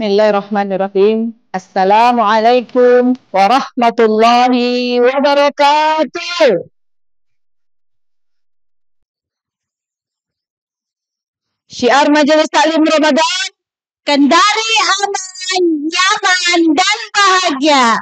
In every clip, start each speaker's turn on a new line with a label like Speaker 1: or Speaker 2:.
Speaker 1: Bismillahirrahmanirrahim. Assalamualaikum warahmatullahi wabarakatuh. Syiar Majelis Taklim Ramadan, kendari aman, nyaman, dan bahagia.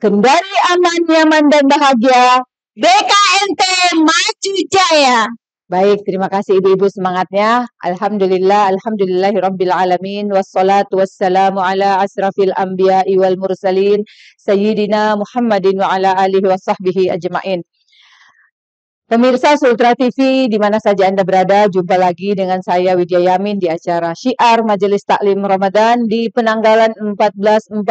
Speaker 1: Kendari aman, nyaman, dan bahagia. BKMT Maju Jaya. Baik, terima kasih ibu-ibu semangatnya. Alhamdulillah, alhamdulillahirabbil alamin, wassalatu wassalamu ala asrafil anbiya'i wal mursalin sayyidina Muhammadin wa ala alihi washabbihi ajmain. Pemirsa Sultra TV di mana saja Anda berada, jumpa lagi dengan saya Widya Yamin di acara Syiar Majelis Taklim Ramadan di penanggalan 1445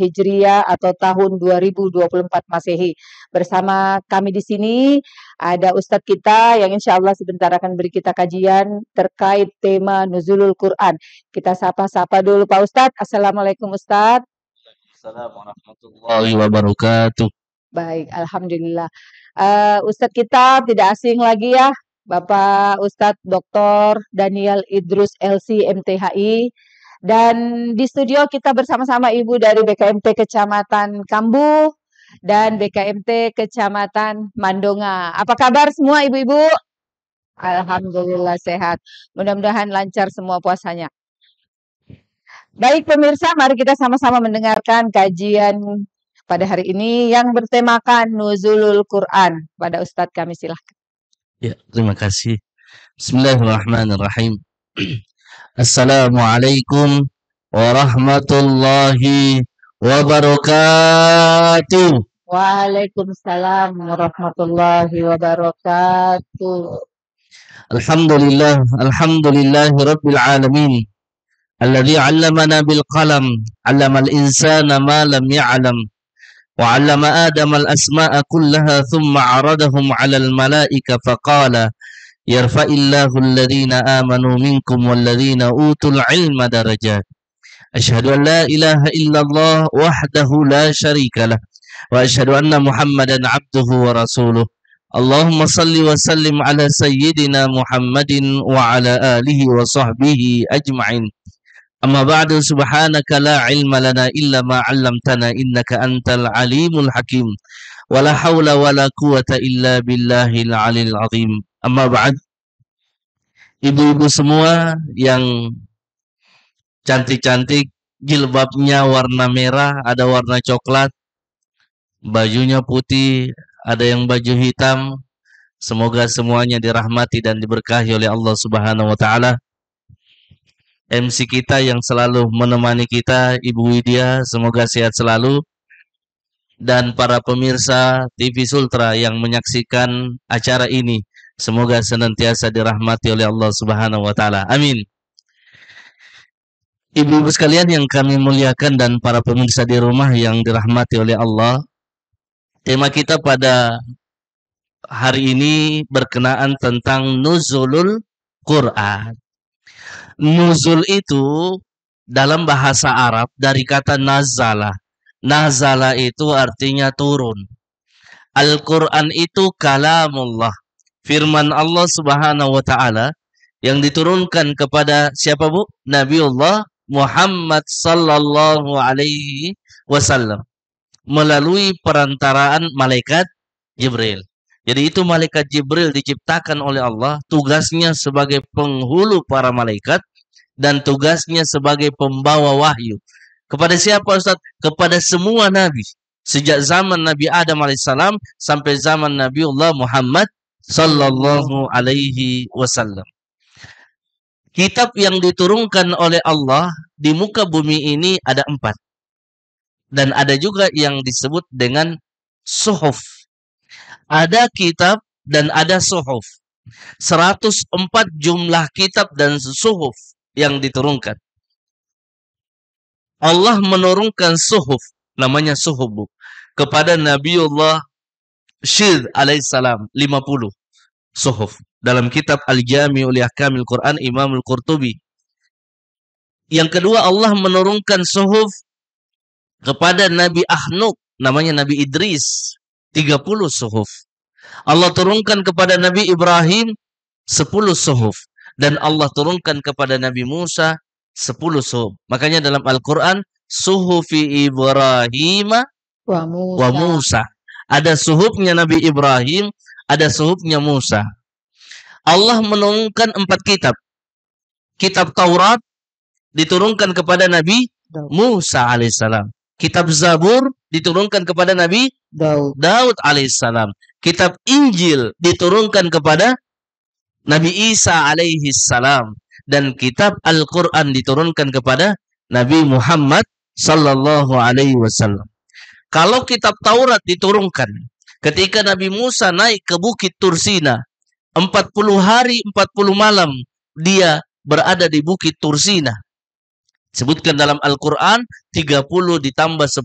Speaker 1: Hijriah atau tahun 2024 Masehi. Bersama kami di sini ada Ustadz kita yang insya Allah sebentar akan beri kita kajian terkait tema Nuzulul Quran. Kita sapa-sapa dulu Pak Ustadz. Assalamualaikum Ustadz.
Speaker 2: Assalamualaikum warahmatullahi wabarakatuh.
Speaker 1: Baik, alhamdulillah. Ustadz kita tidak asing lagi ya, Bapak Ustadz Dr. Daniel Idrus LC MTHI. Dan di studio kita bersama-sama Ibu dari BKMT Kecamatan Kambuh dan BKMT Kecamatan Mandonga. Apa kabar semua ibu-ibu? Alhamdulillah sehat. Mudah-mudahan lancar semua puasanya. Baik pemirsa, mari kita sama-sama mendengarkan kajian pada hari ini yang bertemakan Nuzulul Quran. Pada Ustadz kami silahkan.
Speaker 2: Ya, terima kasih. Bismillahirrahmanirrahim. Assalamualaikum warahmatullahi wabarakatuh.
Speaker 1: Waalaikumsalam warahmatullahi wabarakatuh.
Speaker 2: Alhamdulillahi rabbil alamin. Alladzi 'allamana bil qalam, 'allamal insana ma lam ya'lam. وعلم آدم الأسماء كلها ثم عرضهم على الملائكة فقال يرفع الله الذين آمنوا منكم والذين أوتوا العلم درجات أشهد أن لا إله إلا الله وحده لا شريك له وأشهد أن محمدا عبده ورسوله اللهم صل وسلم على سيدنا محمد وعلى آله وصحبه أجمعين أما بعد سبحانك لا علم لنا إلا ما علمتنا إنك أنت العليم الحكيم ولا حول ولا قوة إلا بالله العلي العظيم أما بعد. Ibu-ibu semua yang cantik-cantik, jilbabnya warna merah, ada warna coklat, bajunya putih, ada yang baju hitam. Semoga semuanya dirahmati dan diberkahi oleh Allah Subhanahu wa taala. MC kita yang selalu menemani kita, Ibu Widya, semoga sehat selalu. Dan para pemirsa TV Sultra yang menyaksikan acara ini, semoga senantiasa dirahmati oleh Allah Subhanahu wa taala. Amin. Ibu-ibu sekalian yang kami muliakan dan para pemirsa di rumah yang dirahmati oleh Allah, tema kita pada hari ini berkenaan tentang Nuzulul Quran. Nuzul itu dalam bahasa Arab dari kata nazala. Nazala itu artinya turun. Al-Quran itu kalamullah. Firman Allah Subhanahu wa taala yang diturunkan kepada siapa Bu? Nabiullah Muhammad sallallahu alaihi wasallam melalui perantaraan malaikat Jibril. Jadi itu malaikat Jibril diciptakan oleh Allah, tugasnya sebagai penghulu para malaikat dan tugasnya sebagai pembawa wahyu. Kepada siapa Ustaz? Kepada semua nabi. Sejak zaman Nabi Adam alaihissalam sampai zaman Nabiullah Muhammad sallallahu alaihi wasallam. Kitab yang diturunkan oleh Allah di muka bumi ini ada 4. Dan ada juga yang disebut dengan suhuf. Ada kitab dan ada suhuf. 104 jumlah kitab dan suhuf yang diturunkan. Allah menurunkan suhuf, namanya suhuf, kepada Nabiullah Syidh alaihissalam, 50 suhuf. Dalam kitab Al-Jami' li Ahkamil Quran Imam Al-Qurtubi. Yang kedua, Allah menurunkan suhuf kepada Nabi Ahnuk, namanya Nabi Idris, 30 suhuf. Allah turunkan kepada Nabi Ibrahim 10 suhuf. Dan Allah turunkan kepada Nabi Musa 10 suhuf. Makanya dalam Al-Quran, suhufi Ibrahim
Speaker 1: Wa
Speaker 2: wa
Speaker 1: Musa.
Speaker 2: Musa. Ada suhufnya Nabi Ibrahim, ada suhufnya Musa. Allah menurunkan 4 kitab. Kitab Taurat diturunkan kepada Nabi Musa alaihissalam. Kitab Zabur diturunkan kepada Nabi Daud alaihissalam. Kitab Injil diturunkan kepada Nabi Isa alaihissalam. Dan kitab Al-Quran diturunkan kepada Nabi Muhammad sallallahu alaihi wasallam. Kalau kitab Taurat diturunkan ketika Nabi Musa naik ke Bukit Tursina, 40 hari 40 malam dia berada di Bukit Tursina. Sebutkan dalam Al-Quran 30 ditambah 10,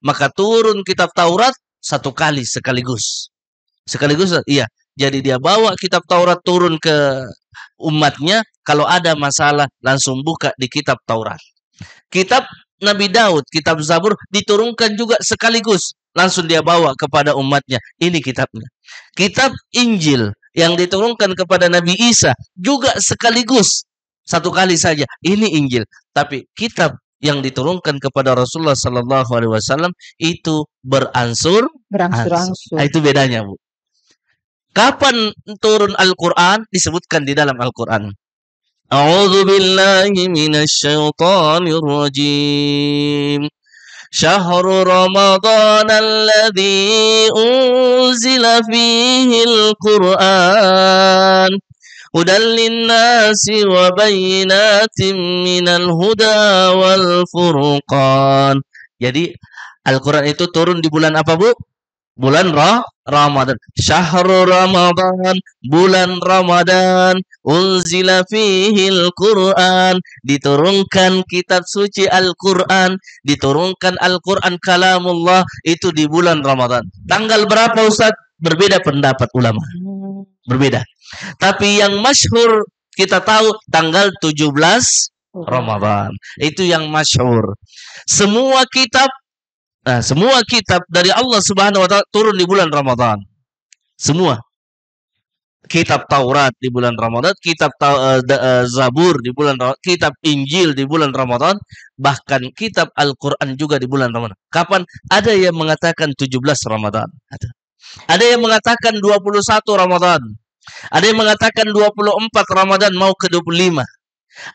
Speaker 2: maka turun kitab Taurat 1 kali sekaligus. Sekaligus, iya. Jadi dia bawa kitab Taurat turun ke umatnya, kalau ada masalah langsung buka di kitab Taurat. Kitab Nabi Daud, kitab Zabur diturunkan juga sekaligus, langsung dia bawa kepada umatnya. Ini kitabnya. Kitab Injil yang diturunkan kepada Nabi Isa juga sekaligus, 1 kali saja. Ini Injil. Tapi kitab yang diturunkan kepada Rasulullah sallallahu alaihi wasallam itu berangsur-angsur. Itu bedanya, Bu. Kapan turun Al-Quran? Disebutkan di dalam Al-Quran. A'udzu billahi minasyaitonir rajim. Syahrul Ramadan alladzi unzila fihil Qur'an hudan linnasi wa bayyinatin minal huda wal furqan. Jadi Al-Quran itu turun di bulan apa, Bu? Bulan Ramadan. Syahrul Ramadan, bulan Ramadan, unzila fihil Qur'an, diturunkan kitab suci Al-Quran, diturunkan Al-Quran kalamullah, itu di bulan Ramadan. Tanggal berapa, Ustaz? Berbeda pendapat ulama. Berbeda. Tapi yang masyhur kita tahu tanggal 17 Ramadan. Itu yang masyhur. Semua kitab dari Allah Subhanahu wa taala turun di bulan Ramadan. Semua. Kitab Taurat di bulan Ramadan, kitab Zabur di bulan Ramadan, kitab Injil di bulan Ramadan, bahkan kitab Al-Quran juga di bulan Ramadan. Kapan? Ada yang mengatakan 17 Ramadan. Ada yang mengatakan 21 Ramadan. Ada yang mengatakan 24 Ramadan mau ke 25.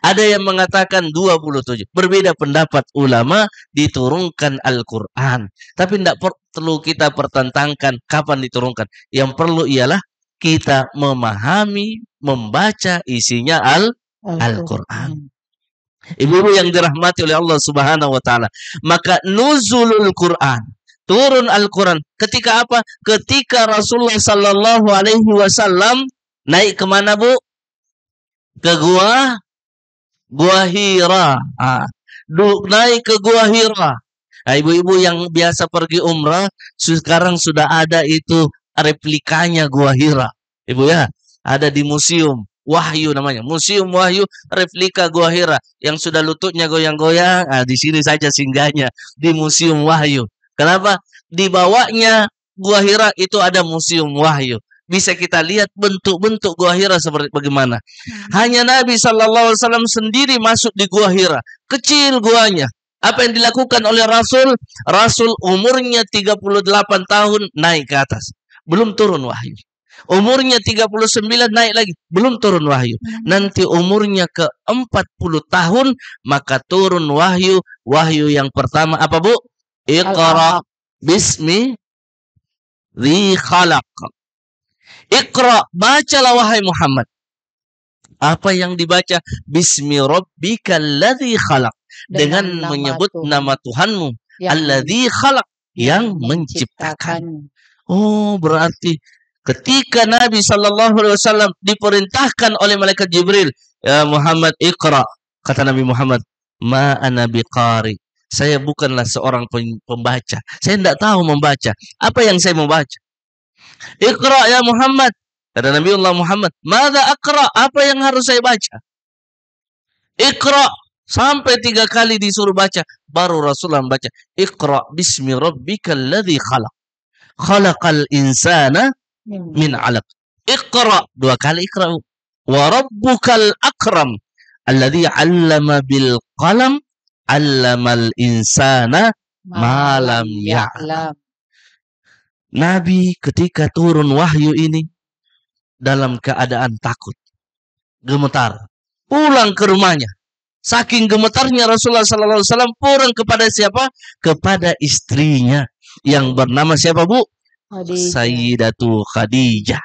Speaker 2: Ada yang mengatakan 27. Berbeda pendapat ulama, diturunkan Al-Quran. Tapi tidak perlu kita pertentangkan kapan diturunkan. Yang perlu ialah kita memahami, membaca isinya Al-Quran. Ibu-ibu yang dirahmati oleh Allah Subhanahu wa taala. Maka nuzulul Quran, turun Al-Quran. Ketika apa? Ketika Rasulullah sallallahu alaihi wasallam naik kemana, Bu? Ke Gua Hira. Naik ke Gua Hira. Ibu-ibu yang biasa pergi umrah, sekarang sudah ada itu replikanya Gua Hira. Ibu ya, ada di Museum Wahyu namanya. Museum Wahyu, replika Gua Hira. Yang sudah lututnya goyang-goyang, di sini saja singgahnya, di Museum Wahyu. Kenapa? Di bawahnya Gua Hira itu ada Museum Wahyu. Bisa kita lihat bentuk-bentuk Gua Hira seperti bagaimana. Hanya Nabi sallallahu alaihi wasallam sendiri masuk di Gua Hira. Kecil guanya. Apa yang dilakukan oleh Rasul? Rasul umurnya 38 tahun naik ke atas. Belum turun wahyu. Umurnya 39 naik lagi. Belum turun wahyu. Nanti umurnya ke 40 tahun maka turun wahyu. Wahyu yang pertama apa, Bu? Iqra bismi dzi khalaq. Iqra, bacalah wahai Muhammad. Apa yang dibaca? Bismi rabbikal ladzi khalaq. Dengan menyebut nama Tuhanmu. Alladzi khalaq, yang menciptakan. Oh, berarti ketika Nabi sallallahu alaihi wasallam diperintahkan oleh malaikat Jibril, ya Muhammad Iqra, kata Nabi Muhammad, ma ana biqari. Saya bukanlah seorang pembaca. Saya tidak tahu membaca. Apa yang saya membaca? Iqra ya Muhammad. Kata Nabi Allah Muhammad, "Madza aqra?" Apa yang harus saya baca? Iqra. Sampai 3 kali disuruh baca, baru Rasulullah membaca, Iqra bismi rabbikal ladzi khalaq. Khalaqal insana min 'alaq. Iqra, 2 kali Iqra. Wa rabbukal akram. Alladzi 'allama bil qalam 'allamal insana ma lam ya'lam. Nabi ketika turun wahyu ini dalam keadaan takut, gemetar, pulang ke rumahnya. Saking gemetarnya Rasulullah sallallahu alaihi wasallam pulang kepada siapa? Kepada istrinya yang bernama siapa, Bu? Sayyidatu Khadijah.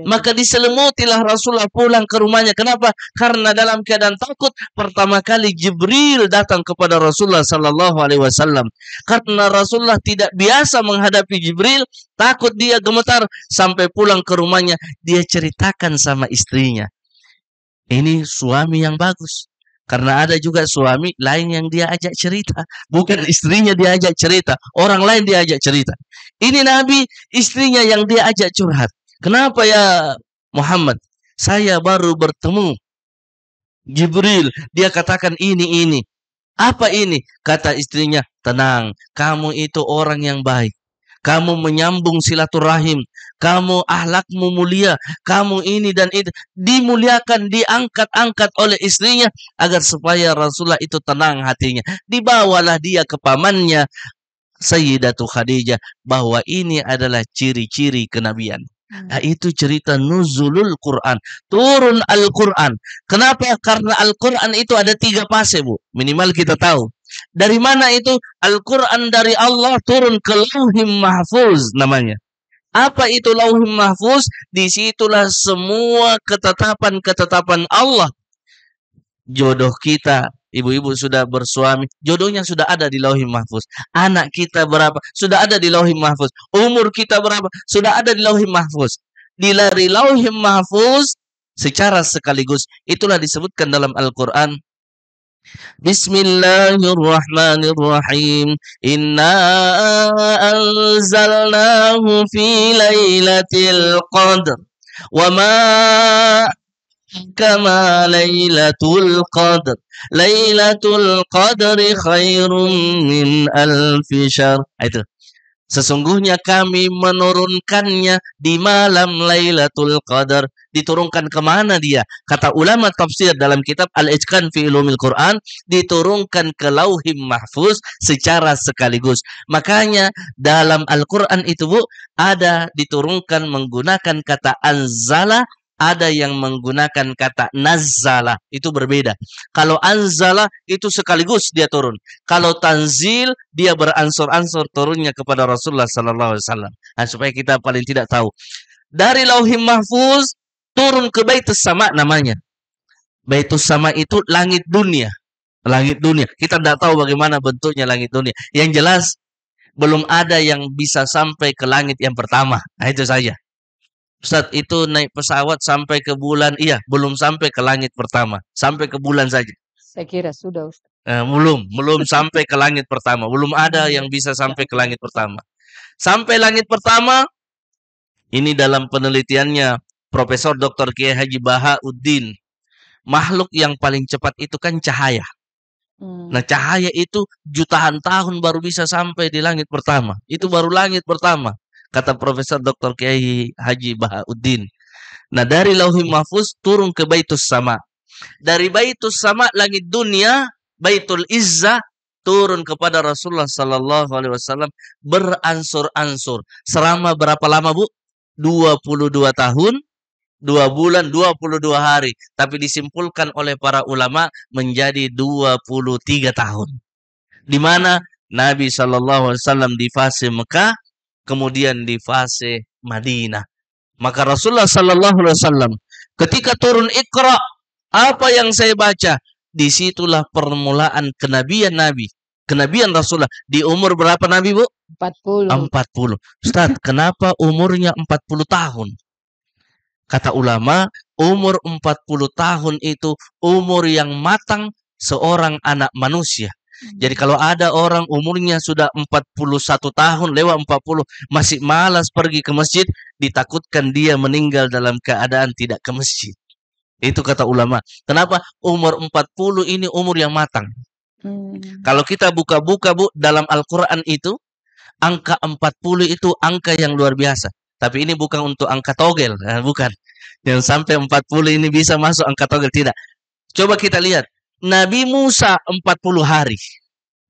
Speaker 2: Maka diselimutilah Rasulullah pulang ke rumahnya. Kenapa? Karena dalam keadaan takut pertama kali Jibril datang kepada Rasulullah sallallahu alaihi wasallam. Karena Rasulullah tidak biasa menghadapi Jibril, takut dia gemetar sampai pulang ke rumahnya dia ceritakan sama istrinya. Ini suami yang bagus. Karena ada juga suami lain yang dia ajak cerita. Bukan istrinya dia ajak cerita, orang lain dia ajak cerita. Ini Nabi, istrinya yang dia ajak curhat. Kenapa ya Muhammad? Saya baru bertemu Jibril. Dia katakan ini. Apa ini? Kata istrinya, tenang. Kamu itu orang yang baik. Kamu menyambung silaturahim. Kamu ahlakmu mulia. Kamu ini dan itu. Dimuliakan, diangkat-angkat oleh istrinya. Agar supaya Rasulullah itu tenang hatinya. Dibawalah dia ke pamannya Sayyidatu Khadijah. Bahwa ini adalah ciri-ciri kenabian. Nah, itu cerita nuzulul Quran. Turun Al-Quran. Kenapa? Karena Al-Quran itu ada 3 fase, Bu. Minimal kita tahu. Dari mana itu? Al-Quran dari Allah turun ke Lauhim Mahfuz namanya. Apa itu Lauhim Mahfuz? Disitulah semua ketetapan-ketetapan Allah. Jodoh kita, ibu-ibu sudah bersuami, jodohnya sudah ada di Lauhim Mahfuz. Anak kita berapa, sudah ada di Lauhim Mahfuz. Umur kita berapa, sudah ada di Lauhim Mahfuz. Dari Lauhim Mahfuz secara sekaligus. Itulah disebutkan dalam Al-Quran. Bismillahirrahmanirrahim. Inna anzalnahu fi lailatul qadr. Wa ma kama lailatul qadr. Lailatul qadri khairum min alfi syahr. Itu. Sesungguhnya kami menurunkannya di malam Lailatul Qadar. Diturunkan kemana dia? Kata ulama tafsir dalam kitab Al-Ijkan fi Ulumil Quran, diturunkan ke Lauhim Mahfuz secara sekaligus. Makanya dalam Al-Quran itu, Bu, ada diturunkan menggunakan kata anzala, ada yang menggunakan kata nazzala. Itu berbeda. Kalau anzala itu sekaligus dia turun. Kalau tanzil dia beransur-ansur turunnya kepada Rasulullah sallallahu alaihi wasallam. Nah, supaya kita paling tidak tahu. Dari Lauhim Mahfuz turun ke Baitus Sama namanya. Baitus Sama itu langit dunia. Langit dunia. Kita tidak tahu bagaimana bentuknya langit dunia. Yang jelas belum ada yang bisa sampai ke langit yang pertama. Nah, itu saja. Ustaz, itu naik pesawat sampai ke bulan. Iya, belum sampai ke langit pertama. Sampai ke bulan saja.
Speaker 1: Saya kira sudah, Ustaz.
Speaker 2: Belum sampai ke langit pertama. Belum ada yang bisa sampai ke langit pertama. Sampai langit pertama, ini dalam penelitiannya Profesor Dr. Kiai Haji Bahauddin. Makhluk yang paling cepat itu kan cahaya. Nah, cahaya itu jutaan tahun baru bisa sampai di langit pertama. Itu baru langit pertama. Kata Profesor Dr. Kiai Haji Bahauddin. Nah, dari Lauhim Mahfuz turun ke Baitus Sama. Dari Baitus Sama langit dunia, Baitul Izzah turun kepada Rasulullah sallallahu alaihi wasallam beransur-ansur. Selama berapa lama, Bu? 22 tahun, 2 bulan, 22 hari. Tapi disimpulkan oleh para ulama menjadi 23 tahun. Di mana Nabi sallallahu alaihi wasallam di fase Mekah, kemudian di fase Madinah. Maka Rasulullah sallallahu alaihi wasallam ketika turun Iqra, apa yang saya baca? Disitulah permulaan kenabian Nabi. Kenabian Rasulullah. Di umur berapa Nabi, Bu?
Speaker 1: 40.
Speaker 2: 40. Ustaz, kenapa umurnya 40 tahun? Kata ulama, umur 40 tahun itu umur yang matang seorang anak manusia. Jadi kalau ada orang umurnya sudah 41 tahun, lewat 40, masih malas pergi ke masjid, ditakutkan dia meninggal dalam keadaan tidak ke masjid. Itu kata ulama. Kenapa? Umur 40 ini umur yang matang. Kalau kita buka-buka, Bu, dalam Al-Quran itu, angka 40 itu angka yang luar biasa. Tapi ini bukan untuk angka togel, bukan. Yang sampai 40 ini bisa masuk angka togel, tidak. Coba kita lihat. Nabi Musa 40 hari.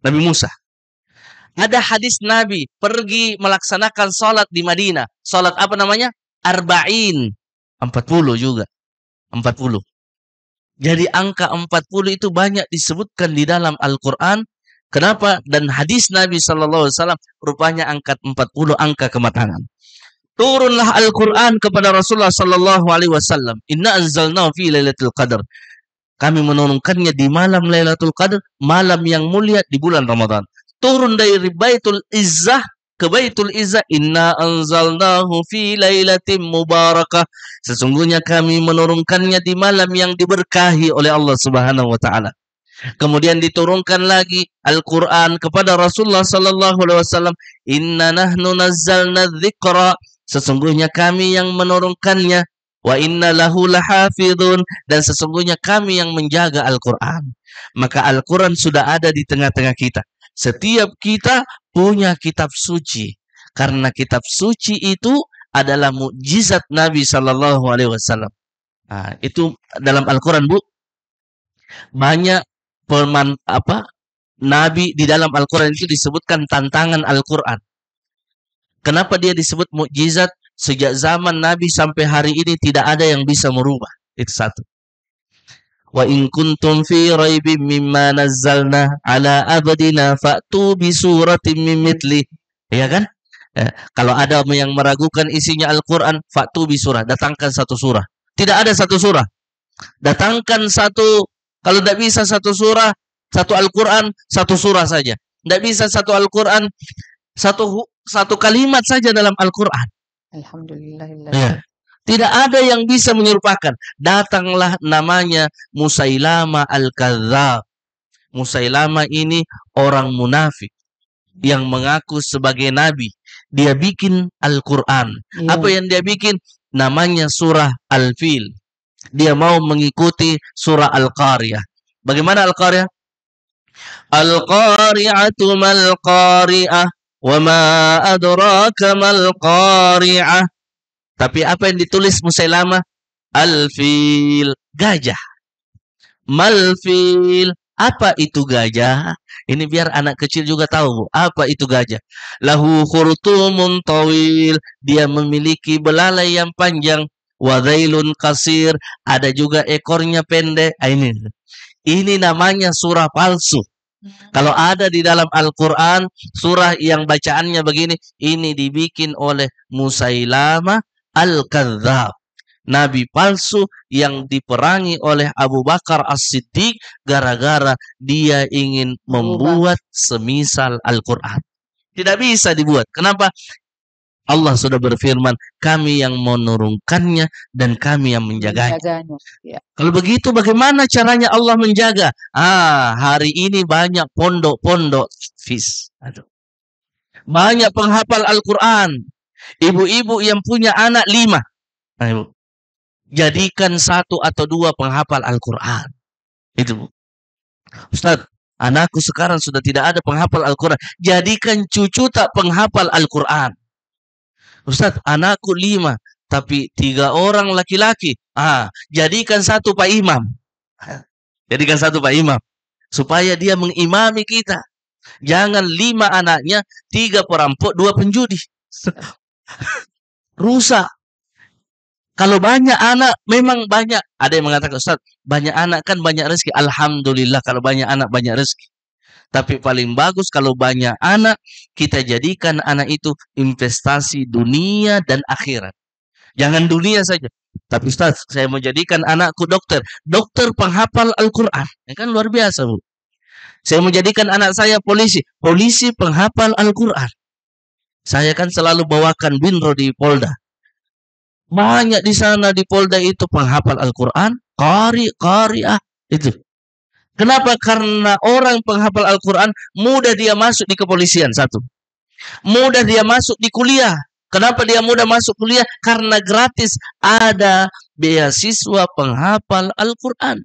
Speaker 2: Nabi Musa. Ada hadis Nabi pergi melaksanakan sholat di Madinah. Sholat apa namanya? Arba'in. 40 juga. 40. Jadi angka 40 itu banyak disebutkan di dalam Al-Quran. Kenapa? Dan hadis Nabi SAW rupanya angka 40 angka kematangan. Turunlah Al-Quran kepada Rasulullah SAW. Inna anzalnahu fi lailatul qadar. Kami menurunkannya di malam Lailatul Qadar, malam yang mulia di bulan Ramadan. Turun dari Baitul Izzah ke Baitul Izzah. Inna anzalnahu fi lailatin mubarakah. Sesungguhnya kami menurunkannya di malam yang diberkahi oleh Allah Subhanahu wa taala. Kemudian diturunkan lagi Al-Quran kepada Rasulullah sallallahu alaihi wasallam. Inna nahnu nazzalna dzikra. Sesungguhnya kami yang menurunkannya. Wa inna lahu lahafidhun, dan sesungguhnya kami yang menjaga Al-Quran. Maka Al-Quran sudah ada di tengah-tengah kita. Setiap kita punya kitab suci. Karena kitab suci itu adalah mukjizat Nabi sallallahu alaihi wasallam. Nah, itu dalam Al-Quran, Bu. Banyak Nabi di dalam Al-Quran itu disebutkan tantangan Al-Quran. Kenapa dia disebut mukjizat? Sejak zaman Nabi sampai hari ini tidak ada yang bisa merubah. Itu satu. Wa in kuntum fi raibin mimma nazzalna ala abdina fa'tu bi suratin min mithli. Ya kan? Kalau ada yang meragukan isinya Al-Quran, fa'tu bi surah, datangkan satu surah. Tidak ada satu surah. Datangkan satu, kalau tidak bisa satu surah, satu Al-Quran, satu surah saja. Tidak bisa satu Al-Quran, satu kalimat saja dalam Al-Quran.
Speaker 1: Alhamdulillah.
Speaker 2: Ya. Tidak ada yang bisa menyerupakan. Datanglah namanya Musailama Al-Kadzdzab. Musailama ini orang munafik yang mengaku sebagai nabi. Dia bikin Al-Quran.
Speaker 1: Ya.
Speaker 2: Apa yang dia bikin? Namanya surah Al-Fil. Dia mau mengikuti surah Al-Qariyah. Bagaimana Al-Qariyah? Al-Qari'atu mal-Qari'ah. Wa ma adraka mal qari'ah. Tapi apa yang ditulis Musailama? Al-fil, gajah. Mal-fil, apa itu gajah? Ini biar anak kecil juga tahu, Bu. Apa itu gajah? Lahu khurtumun tawil, dia memiliki belalai yang panjang. Wa dhailun qasir, ada juga ekornya pendek. Ini namanya surah palsu. Kalau ada di dalam Al-Quran, surah yang bacaannya begini, ini dibikin oleh Musailama Al-Kadzdzab. Nabi palsu yang diperangi oleh Abu Bakar As-Siddiq gara-gara dia ingin membuat semisal Al-Quran. Tidak bisa dibuat. Kenapa? Allah sudah berfirman, kami yang menurunkannya dan kami yang menjaganya.
Speaker 1: Ya.
Speaker 2: Kalau begitu bagaimana caranya Allah menjaga? Hari ini banyak pondok-pondok fis. Banyak penghafal Al-Quran. Ibu-ibu yang punya anak 5. Ibu. Jadikan 1 atau 2 penghafal Al-Quran. Itu, Bu. Ustaz, anakku sekarang sudah tidak ada penghafal Al-Quran. Jadikan cucu tak penghafal Al-Quran. Ustaz, anakku 5, tapi 3 orang laki-laki. Jadikan 1 Pak Imam. Jadikan 1 Pak Imam. Supaya dia mengimami kita. Jangan 5 anaknya, 3 perampok, 2 penjudi. Rusak. Kalau banyak anak, memang banyak. Ada yang mengatakan, Ustaz, banyak anak kan banyak rezeki. Alhamdulillah kalau banyak anak banyak rezeki. Tapi paling bagus kalau banyak anak, kita jadikan anak itu investasi dunia dan akhirat. Jangan dunia saja. Tapi Ustaz, saya mau jadikan anakku dokter. Dokter penghafal Al-Quran. Ya kan luar biasa, Bu. Saya mau jadikan anak saya polisi. Polisi penghafal Al-Quran. Saya kan selalu bawakan binro di Polda. Banyak di sana di Polda itu penghafal Al-Quran. Qari'ah. Itu. Kenapa? Karena orang penghafal Al-Quran mudah dia masuk di kepolisian, 1. Mudah dia masuk di kuliah. Kenapa dia mudah masuk kuliah? Karena gratis ada beasiswa penghafal Al-Quran.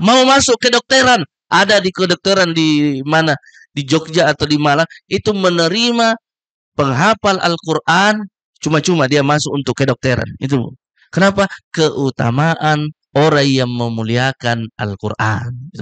Speaker 2: Mau masuk kedokteran, ada di kedokteran di mana? Di Jogja atau di Malang, itu menerima penghafal Al-Quran, cuma-cuma dia masuk untuk kedokteran. Itu. Kenapa? Keutamaan orang yang memuliakan Al-Quran.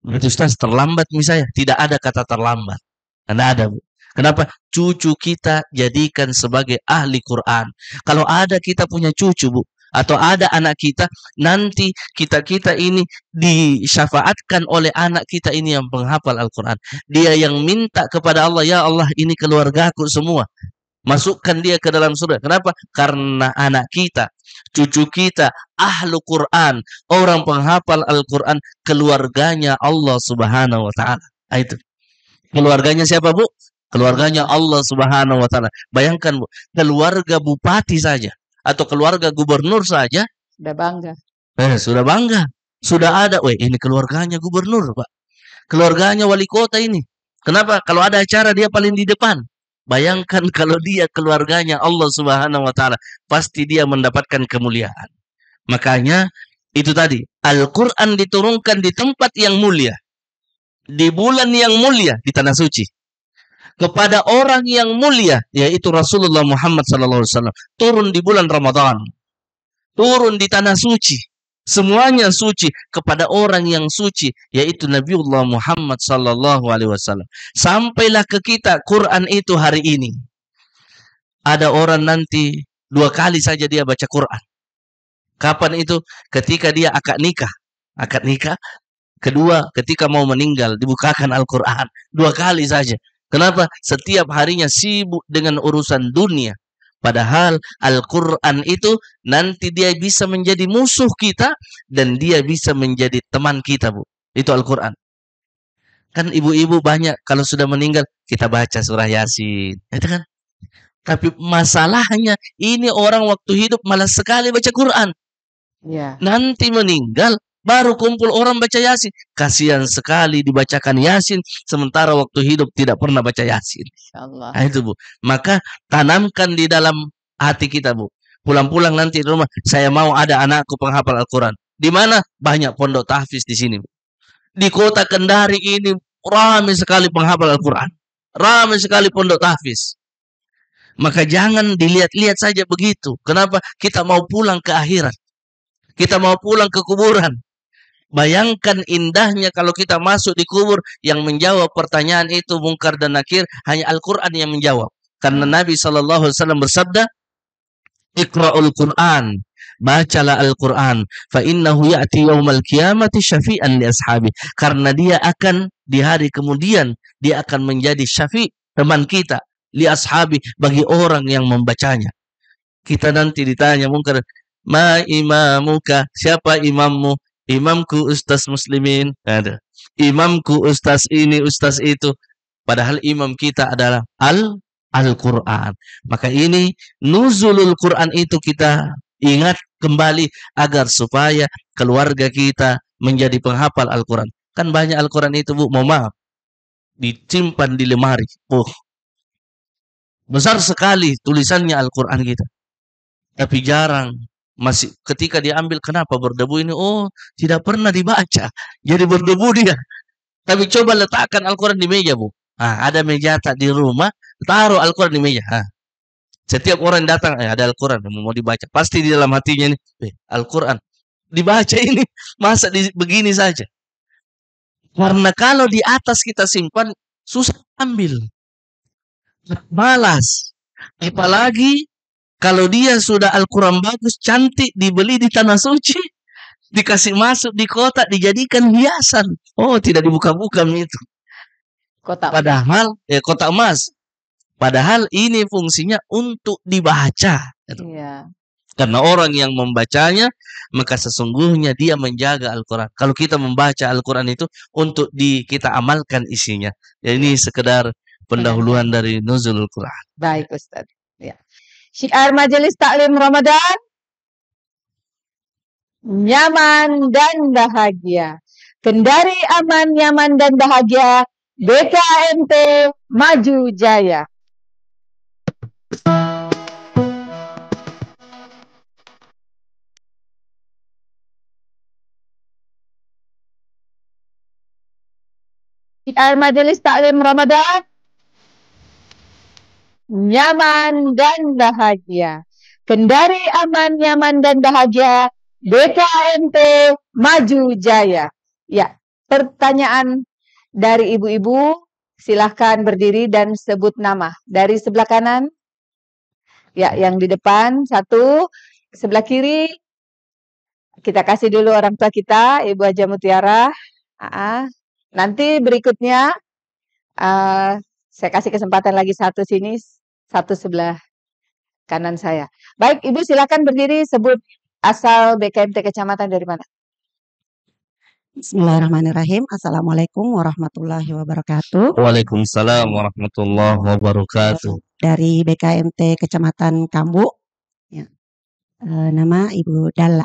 Speaker 2: Berarti Ustaz terlambat misalnya, tidak ada kata terlambat. Tidak ada, Bu. Kenapa? Cucu kita jadikan sebagai ahli Quran. Kalau ada kita punya cucu, Bu, atau ada anak kita, nanti kita ini disyafaatkan oleh anak kita ini yang penghafal Al-Quran. Dia yang minta kepada Allah, ya Allah ini keluargaku semua. Masukkan dia ke dalam surga. Kenapa? Karena anak kita, cucu kita, ahlu Quran, orang penghafal Al-Quran, keluarganya Allah Subhanahu wa Ta'ala. Itu. Keluarganya siapa, Bu? Keluarganya Allah Subhanahu wa Ta'ala. Bayangkan, Bu, keluarga bupati saja atau keluarga gubernur saja
Speaker 1: Sudah bangga.
Speaker 2: sudah bangga. Sudah ada, ini keluarganya gubernur, Pak. Keluarganya wali kota ini. Kenapa? Kalau ada acara dia paling di depan. Bayangkan kalau dia keluarganya Allah Subhanahu wa Ta'ala, pasti dia mendapatkan kemuliaan. Makanya itu tadi, Al-Quran diturunkan di tempat yang mulia, di bulan yang mulia, di tanah suci, kepada orang yang mulia, yaitu Rasulullah Muhammad SAW. Turun di bulan Ramadan, turun di tanah suci, semuanya suci kepada orang yang suci, yaitu Nabiullah Muhammad SAW. Sampailah ke kita Quran itu hari ini. Ada orang nanti 2 kali saja dia baca Quran. Kapan itu? Ketika dia akad nikah. Akad nikah. Kedua, ketika mau meninggal, dibukakan Al-Quran. 2 kali saja. Kenapa? Setiap harinya sibuk dengan urusan dunia. Padahal Al-Quran itu nanti dia bisa menjadi musuh kita dan dia bisa menjadi teman kita, Bu. Itu Al-Quran. Kan ibu-ibu banyak kalau sudah meninggal, kita baca surah Yasin. Itu kan? Tapi masalahnya ini orang waktu hidup malas sekali baca Quran.
Speaker 1: Ya.
Speaker 2: Nanti meninggal baru kumpul orang baca Yasin. Kasihan sekali dibacakan Yasin sementara waktu hidup tidak pernah baca Yasin.
Speaker 1: Insyaallah.
Speaker 2: Nah, itu, Bu. Maka tanamkan di dalam hati kita, Bu. Pulang-pulang nanti di rumah, saya mau ada anakku penghafal Al-Quran. Di mana? Banyak pondok tahfiz di sini, Bu. Di kota Kendari ini ramai sekali penghafal Al-Quran. Ramai sekali pondok tahfiz. Maka jangan dilihat-lihat saja begitu. Kenapa? Kita mau pulang ke akhirat. Kita mau pulang ke kuburan. Bayangkan indahnya kalau kita masuk di kubur, yang menjawab pertanyaan itu Munkar dan Nakir hanya Al-Quran yang menjawab. Karena Nabi SAW bersabda, Iqra'ul Quran, bacalah Al-Quran, fa innahu ya'ti yaumal qiyamati syafi'an li ashabi. Karena dia akan di hari kemudian dia akan menjadi syafi', teman kita, li ashabi, bagi orang yang membacanya. Kita nanti ditanya Munkar, ma imamuka, siapa imammu? Imamku Ustaz Muslimin. Ada. Imamku Ustaz ini, Ustaz itu. Padahal imam kita adalah Al-Quran. Maka ini nuzulul Quran itu kita ingat kembali agar supaya keluarga kita menjadi penghafal Al-Quran. Kan banyak Al-Quran itu, Bu, mohon maaf, disimpan di lemari. Besar sekali tulisannya Al-Quran kita. Tapi jarang. Masih ketika diambil, kenapa berdebu ini? Oh, tidak pernah dibaca. Jadi berdebu dia. Tapi coba letakkan Al-Quran di meja, Bu. Ada meja tak di rumah, taruh Al-Quran di meja. Setiap orang datang, ada Al-Quran, mau dibaca. Pasti di dalam hatinya ini, Al-Quran. Dibaca ini, masa begini saja. Karena kalau di atas kita simpan, susah ambil. Malas. Apalagi kalau dia sudah Al-Quran bagus, cantik, dibeli di tanah suci, dikasih masuk di kotak, dijadikan hiasan. Oh, tidak dibuka-buka itu. Padahal, kotak emas. Padahal ini fungsinya untuk dibaca.
Speaker 1: Iya.
Speaker 2: Karena orang yang membacanya, maka sesungguhnya dia menjaga Al-Quran. Kalau kita membaca Al-Quran itu untuk kita amalkan isinya. Ya, ini sekedar pendahuluan dari nuzulul Quran.
Speaker 1: Baik, Ustaz. Ya. Syiar Majelis Taklim Ramadan, nyaman dan bahagia. Kendari aman, nyaman dan bahagia. BKMT Maju Jaya. Syiar Majelis Taklim Ramadan, nyaman dan bahagia. Kendari aman, nyaman dan bahagia. BKMT Maju Jaya. Ya, pertanyaan dari ibu-ibu, silahkan berdiri dan sebut nama. Dari sebelah kanan, ya, yang di depan, satu. Sebelah kiri, kita kasih dulu orang tua kita, Ibu Haja Mutiara. Nanti berikutnya, saya kasih kesempatan lagi satu sini, satu sebelah kanan saya. Baik, Ibu silakan berdiri, sebut asal BKMT kecamatan dari mana.
Speaker 3: Bismillahirrahmanirrahim. Assalamualaikum warahmatullahi wabarakatuh.
Speaker 2: Waalaikumsalam warahmatullahi wabarakatuh.
Speaker 3: Dari BKMT Kecamatan Kambu, ya. Nama Ibu Dalla.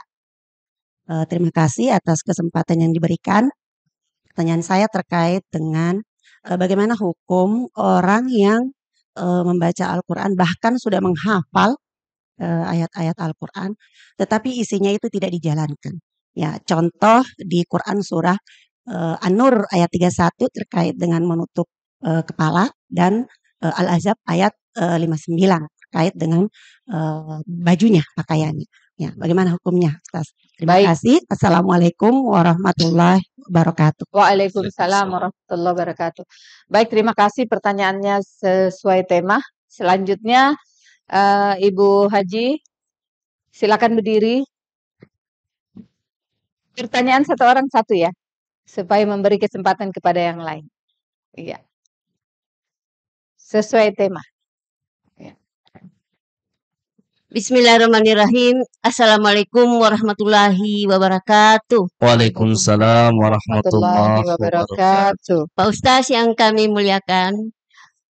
Speaker 3: Terima kasih atas kesempatan yang diberikan. Pertanyaan saya terkait dengan bagaimana hukum orang yang membaca Al-Quran, bahkan sudah menghafal ayat-ayat Al-Quran, tetapi isinya itu tidak dijalankan. Ya, contoh di Quran surah An-Nur ayat 31 terkait dengan menutup kepala, dan Al-Ahzab ayat 59 terkait dengan bajunya, pakaiannya. Ya, bagaimana hukumnya? Terima kasih. Assalamualaikum warahmatullahi wabarakatuh.
Speaker 1: Waalaikumsalam warahmatullahi wabarakatuh. Baik, terima kasih pertanyaannya sesuai tema. Selanjutnya Ibu Haji, silakan berdiri. Pertanyaan satu orang satu ya, supaya memberi kesempatan kepada yang lain. Iya. Sesuai tema. Ya.
Speaker 4: Bismillahirrahmanirrahim. Assalamualaikum warahmatullahi wabarakatuh.
Speaker 2: Waalaikumsalam warahmatullahi wabarakatuh.
Speaker 4: Pak Ustaz yang kami muliakan,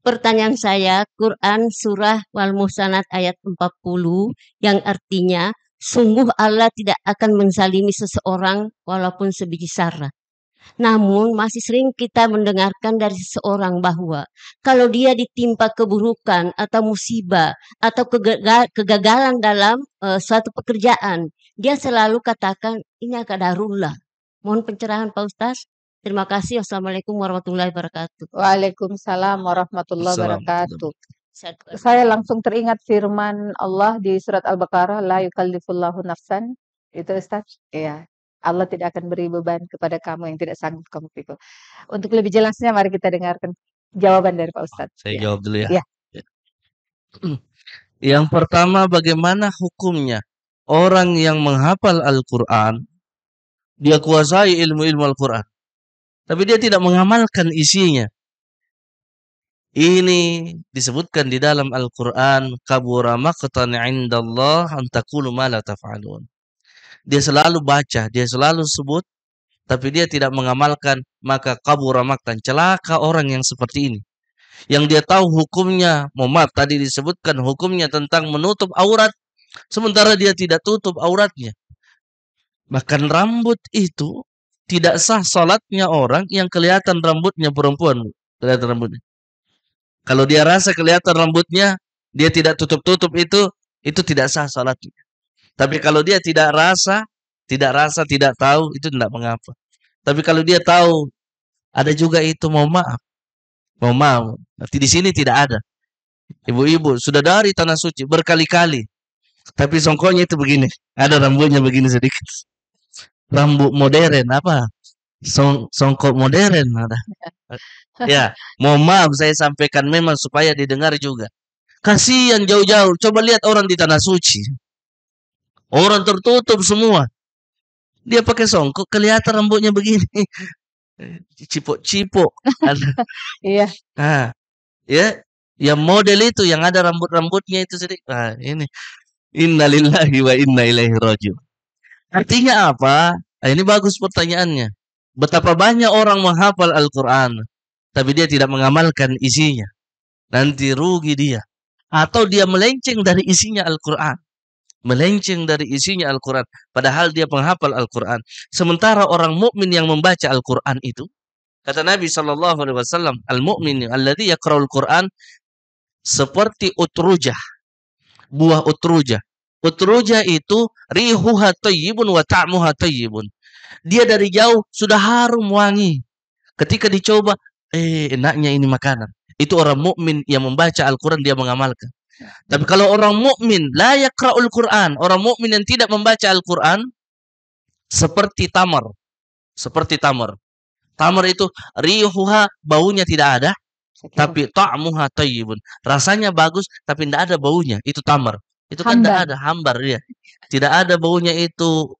Speaker 4: pertanyaan saya Quran surah Wal Muhsanat ayat 40 yang artinya sungguh Allah tidak akan menzalimi seseorang walaupun sebiji zarah. Namun masih sering kita mendengarkan dari seseorang bahwa kalau dia ditimpa keburukan atau musibah atau kegagalan dalam suatu pekerjaan, dia selalu katakan ini qadarullah. Mohon pencerahan Pak Ustaz. Terima kasih. Wassalamualaikum warahmatullahi wabarakatuh.
Speaker 1: Waalaikumsalam warahmatullahi wabarakatuh. Saya langsung teringat firman Allah di surat Al-Baqarah, la yukallifullahu nafsan. Itu Ustaz? Iya. Allah tidak akan beri beban kepada kamu yang tidak sanggup kamu pikul. Untuk lebih jelasnya mari kita dengarkan jawaban dari Pak Ustaz.
Speaker 2: Saya jawab dulu ya.
Speaker 1: Ya.
Speaker 2: Yang pertama, bagaimana hukumnya orang yang menghafal Al-Quran, dia kuasai ilmu-ilmu Al-Quran, tapi dia tidak mengamalkan isinya. Ini disebutkan di dalam Al-Quran, kabura maqtan 'indallah an taqulu ma la taf'alun. Dia selalu baca, dia selalu sebut, tapi dia tidak mengamalkan, maka kabura maqtan, celaka orang yang seperti ini. Yang dia tahu hukumnya, maaf tadi disebutkan hukumnya tentang menutup aurat, sementara dia tidak tutup auratnya. Bahkan rambut itu tidak sah salatnya orang yang kelihatan rambutnya perempuan, kelihatan rambutnya. Kalau dia rasa kelihatan rambutnya, dia tidak tutup-tutup itu tidak sah salatnya. Tapi kalau dia tidak rasa, tidak tahu, itu tidak mengapa. Tapi kalau dia tahu, ada juga itu, mohon maaf. Nanti di sini tidak ada. Ibu-ibu sudah dari tanah suci berkali-kali, tapi songkonya itu begini, ada rambutnya begini sedikit. Rambut modern apa? Songkok modern ada. Ya, mohon maaf saya sampaikan memang supaya didengar juga. Kasihan jauh-jauh. Coba lihat orang di tanah suci. Orang tertutup semua. Dia pakai songkok, kelihatan rambutnya begini. Cipok-cipok.
Speaker 1: Iya.
Speaker 2: Nah, ya, yang model itu yang ada rambut-rambutnya itu sedikit. Nah, ini. Innalillahi wa inna ilaihi raji'un. Artinya apa? Nah, ini bagus pertanyaannya. Betapa banyak orang menghafal Al-Quran, tapi dia tidak mengamalkan isinya. Nanti rugi dia. Atau dia melenceng dari isinya Al-Quran. Melenceng dari isinya Al-Quran. Padahal dia penghafal Al-Quran. Sementara orang mukmin yang membaca Al-Quran itu, kata Nabi SAW, al-mu'min alladhi yaqra'ul Quran seperti utrujah. Buah utrujah. Utrujah itu rihuha tayyibun wa ta'muha tayyibun. Dia dari jauh sudah harum wangi. Ketika dicoba, enaknya ini makanan. Itu orang mukmin yang membaca Al-Quran, dia mengamalkan. Tapi kalau orang mukmin la yaqra'ul Quran, orang mukmin yang tidak membaca Al-Quran, seperti tamar. Seperti tamar. Tamar itu rihuha, baunya tidak ada, tapi ta'muha tayyibun. Rasanya bagus tapi tidak ada baunya. Itu tamar. Itu kan tidak
Speaker 1: Hambar.
Speaker 2: ada, hambar dia. Tidak ada baunya itu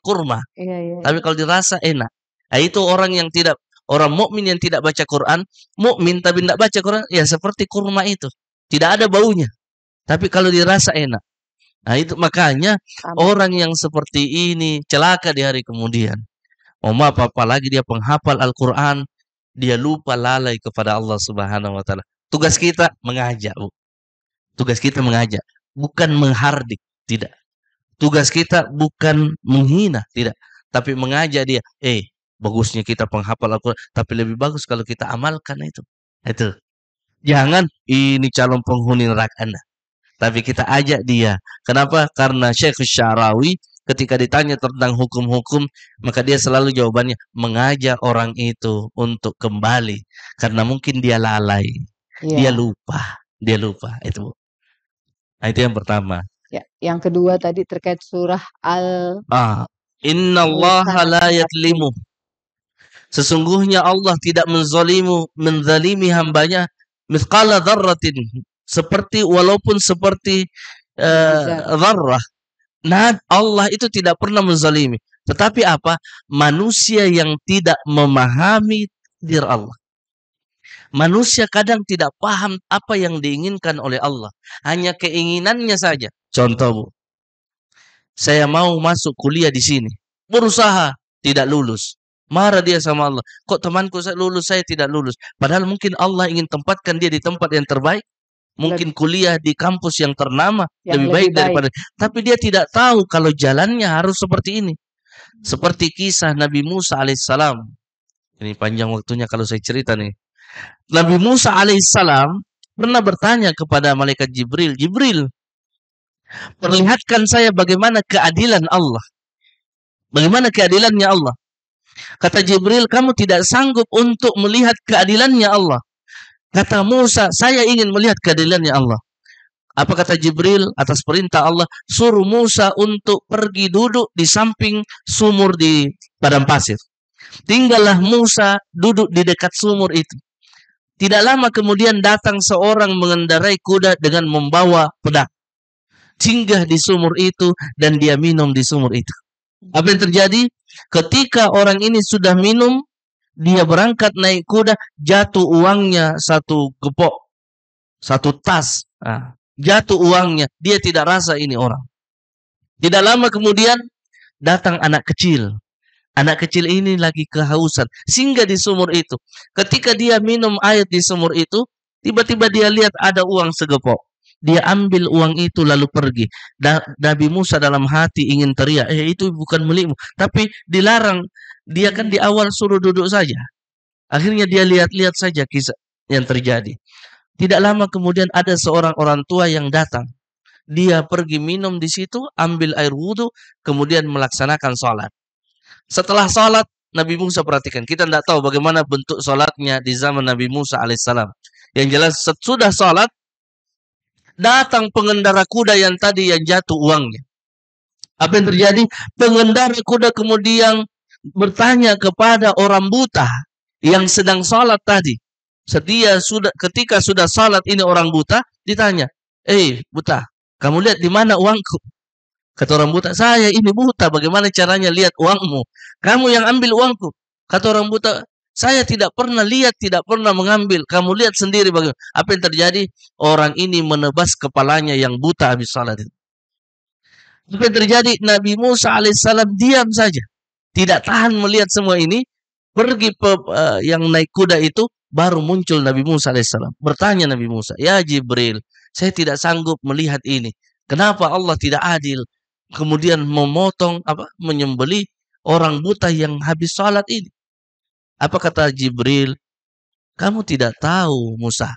Speaker 2: kurma.
Speaker 1: Iya.
Speaker 2: Tapi kalau dirasa enak. Nah, itu orang mukmin yang tidak baca Quran, mukmin tapi tidak baca Quran, ya seperti kurma itu. Tidak ada baunya. Tapi kalau dirasa enak. Nah, itu makanya orang yang seperti ini celaka di hari kemudian. Maaf, apalagi dia penghafal Al-Quran, dia lupa lalai kepada Allah Subhanahu wa taala. Tugas kita mengajak, Bu. Tugas kita mengajak, bukan menghardik, tidak. Tugas kita bukan menghina, tidak. Tapi mengajak dia, bagusnya kita penghafal Al-Quran, tapi lebih bagus kalau kita amalkan itu. Itu. Jangan ini calon penghuni neraka Anda. Tapi kita ajak dia. Kenapa? Karena Syekh Syarawi ketika ditanya tentang hukum-hukum, maka dia selalu jawabannya mengajak orang itu untuk kembali. Karena mungkin dia lalai. Dia lupa. Itu. Nah, itu yang pertama.
Speaker 1: Ya, yang kedua tadi terkait surah
Speaker 2: Innallaha la yadlimu. Sesungguhnya Allah tidak menzalimi hambanya mithqala dzarratin, walaupun seperti dzarrah. Nah, Allah itu tidak pernah menzalimi. Tetapi apa? Manusia yang tidak memahami takdir Allah. Manusia kadang tidak paham apa yang diinginkan oleh Allah. Hanya keinginannya saja. Contoh, Bu. Saya mau masuk kuliah di sini. Berusaha, tidak lulus. Marah dia sama Allah. Kok temanku lulus, saya tidak lulus. Padahal mungkin Allah ingin tempatkan dia di tempat yang terbaik. Mungkin kuliah di kampus yang ternama. Lebih baik daripada. Tapi dia tidak tahu kalau jalannya harus seperti ini. Seperti kisah Nabi Musa alaihissalam. Ini panjang waktunya kalau saya cerita nih. Nabi Musa alaihissalam pernah bertanya kepada malaikat Jibril. Jibril, perlihatkan saya bagaimana keadilan Allah. Bagaimana keadilannya Allah. Kata Jibril, kamu tidak sanggup untuk melihat keadilannya Allah. Kata Musa, saya ingin melihat keadilannya Allah. Apa kata Jibril? Atas perintah Allah, suruh Musa untuk pergi duduk di samping sumur di padang pasir. Tinggallah Musa duduk di dekat sumur itu. Tidak lama kemudian datang seorang mengendarai kuda dengan membawa pedang. Singgah di sumur itu dan dia minum di sumur itu. Apa yang terjadi? Ketika orang ini sudah minum, dia berangkat naik kuda, jatuh uangnya satu gepok, satu tas. Jatuh uangnya, dia tidak rasa ini orang. Tidak lama kemudian datang anak kecil. Anak kecil ini lagi kehausan, singgah di sumur itu. Ketika dia minum air di sumur itu, tiba-tiba dia lihat ada uang segepok. Dia ambil uang itu lalu pergi. Nabi Musa dalam hati ingin teriak, itu bukan milikmu. Tapi dilarang. Dia kan di awal suruh duduk saja. Akhirnya dia lihat-lihat saja kisah yang terjadi. Tidak lama kemudian ada seorang orang tua yang datang. Dia pergi minum di situ, ambil air wudhu, kemudian melaksanakan sholat. Setelah sholat, Nabi Musa perhatikan. Kita tidak tahu bagaimana bentuk sholatnya di zaman Nabi Musa alaihissalam. Yang jelas sesudah sholat, datang pengendara kuda yang tadi yang jatuh uangnya. Apa yang terjadi? Pengendara kuda kemudian bertanya kepada orang buta yang sedang sholat tadi. Ketika sudah sholat ini orang buta ditanya, buta, kamu lihat di mana uangku? Kata orang buta, saya ini buta, bagaimana caranya lihat uangmu? Kamu yang ambil uangku. Kata orang buta, saya tidak pernah lihat, tidak pernah mengambil. Kamu lihat sendiri bagaimana. Apa yang terjadi? Orang ini menebas kepalanya yang buta habis sholat itu. Apa yang terjadi? Nabi Musa alaihissalam diam saja. Tidak tahan melihat semua ini. Pergi yang naik kuda itu, baru muncul Nabi Musa alaihissalam. Bertanya Nabi Musa, ya Jibril, saya tidak sanggup melihat ini. Kenapa Allah tidak adil? Kemudian menyembelih orang buta yang habis sholat ini. Apa kata Jibril? Kamu tidak tahu Musa,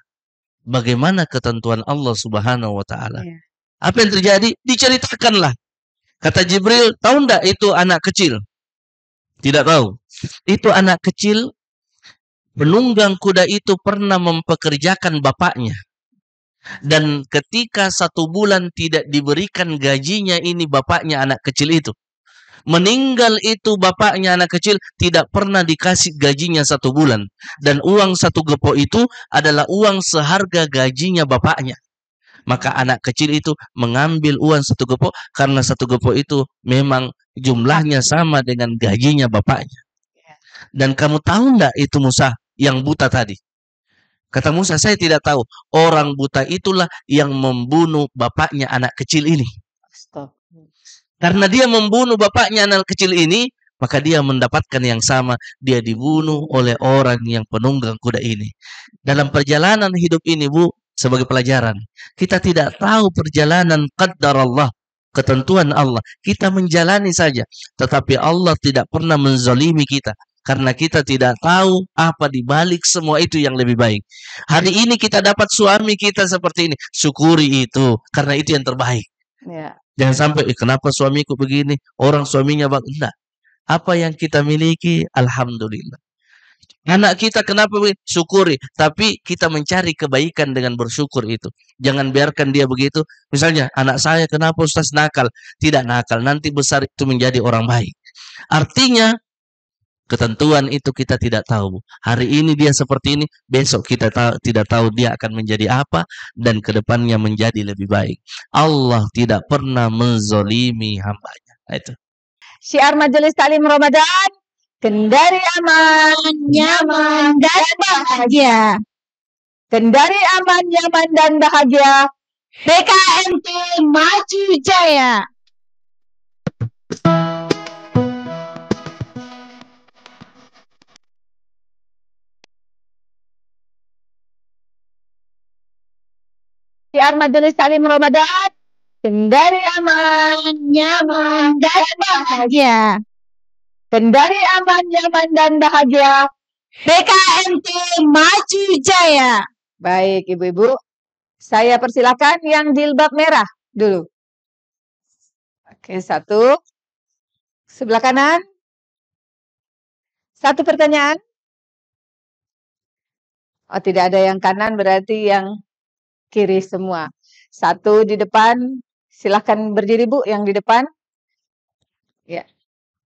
Speaker 2: bagaimana ketentuan Allah Subhanahu wa taala. Apa yang terjadi? Diceritakanlah. Kata Jibril, tahu enggak itu anak kecil? Tidak tahu. Itu anak kecil, penunggang kuda itu pernah mempekerjakan bapaknya. Dan ketika 1 bulan tidak diberikan gajinya ini bapaknya anak kecil itu. Meninggal itu bapaknya anak kecil tidak pernah dikasih gajinya 1 bulan. Dan uang 1 gepok itu adalah uang seharga gajinya bapaknya. Maka anak kecil itu mengambil uang 1 gepok karena 1 gepok itu memang jumlahnya sama dengan gajinya bapaknya. Dan kamu tahu enggak itu Musa yang buta tadi? Kata Musa, saya tidak tahu. Orang buta itulah yang membunuh bapaknya anak kecil ini. Karena dia membunuh bapaknya anak kecil ini, maka dia mendapatkan yang sama. Dia dibunuh oleh orang yang penunggang kuda ini. Dalam perjalanan hidup ini, Bu, sebagai pelajaran, kita tidak tahu perjalanan qadar Allah, ketentuan Allah. Kita menjalani saja. Tetapi Allah tidak pernah menzalimi kita. Karena kita tidak tahu apa di balik semua itu yang lebih baik. Hari ini kita dapat suami kita seperti ini. Syukuri itu. Karena itu yang terbaik.
Speaker 1: Ya.
Speaker 2: Jangan sampai, kenapa suamiku begini? Orang suaminya enggak. Apa yang kita miliki, Alhamdulillah. Anak kita kenapa begini? Syukuri. Tapi kita mencari kebaikan dengan bersyukur itu. Jangan biarkan dia begitu. Misalnya, anak saya kenapa Ustaz nakal? Tidak nakal. Nanti besar itu menjadi orang baik. Artinya, ketentuan itu kita tidak tahu. Hari ini dia seperti ini, besok kita tidak tahu dia akan menjadi apa, dan kedepannya menjadi lebih baik. Allah tidak pernah menzolimi hambanya. Nah, itu.
Speaker 1: Syiar Majelis Taklim Ramadan, kendari aman, nyaman, dan bahagia. Kendari aman, nyaman, dan bahagia. BKMT Maju Jaya. Syiar Majelis Taklim Ramadan, kendari aman, nyaman, dan bahagia. Kendari aman, nyaman, dan bahagia. BKMT Maju Jaya. Baik, Ibu-ibu. Saya persilakan yang jilbab merah dulu. Oke, 1. Sebelah kanan. 1 pertanyaan. Oh, tidak ada yang kanan, berarti yang kiri semua. 1 di depan. Silahkan berdiri, Bu, yang di depan. Ya.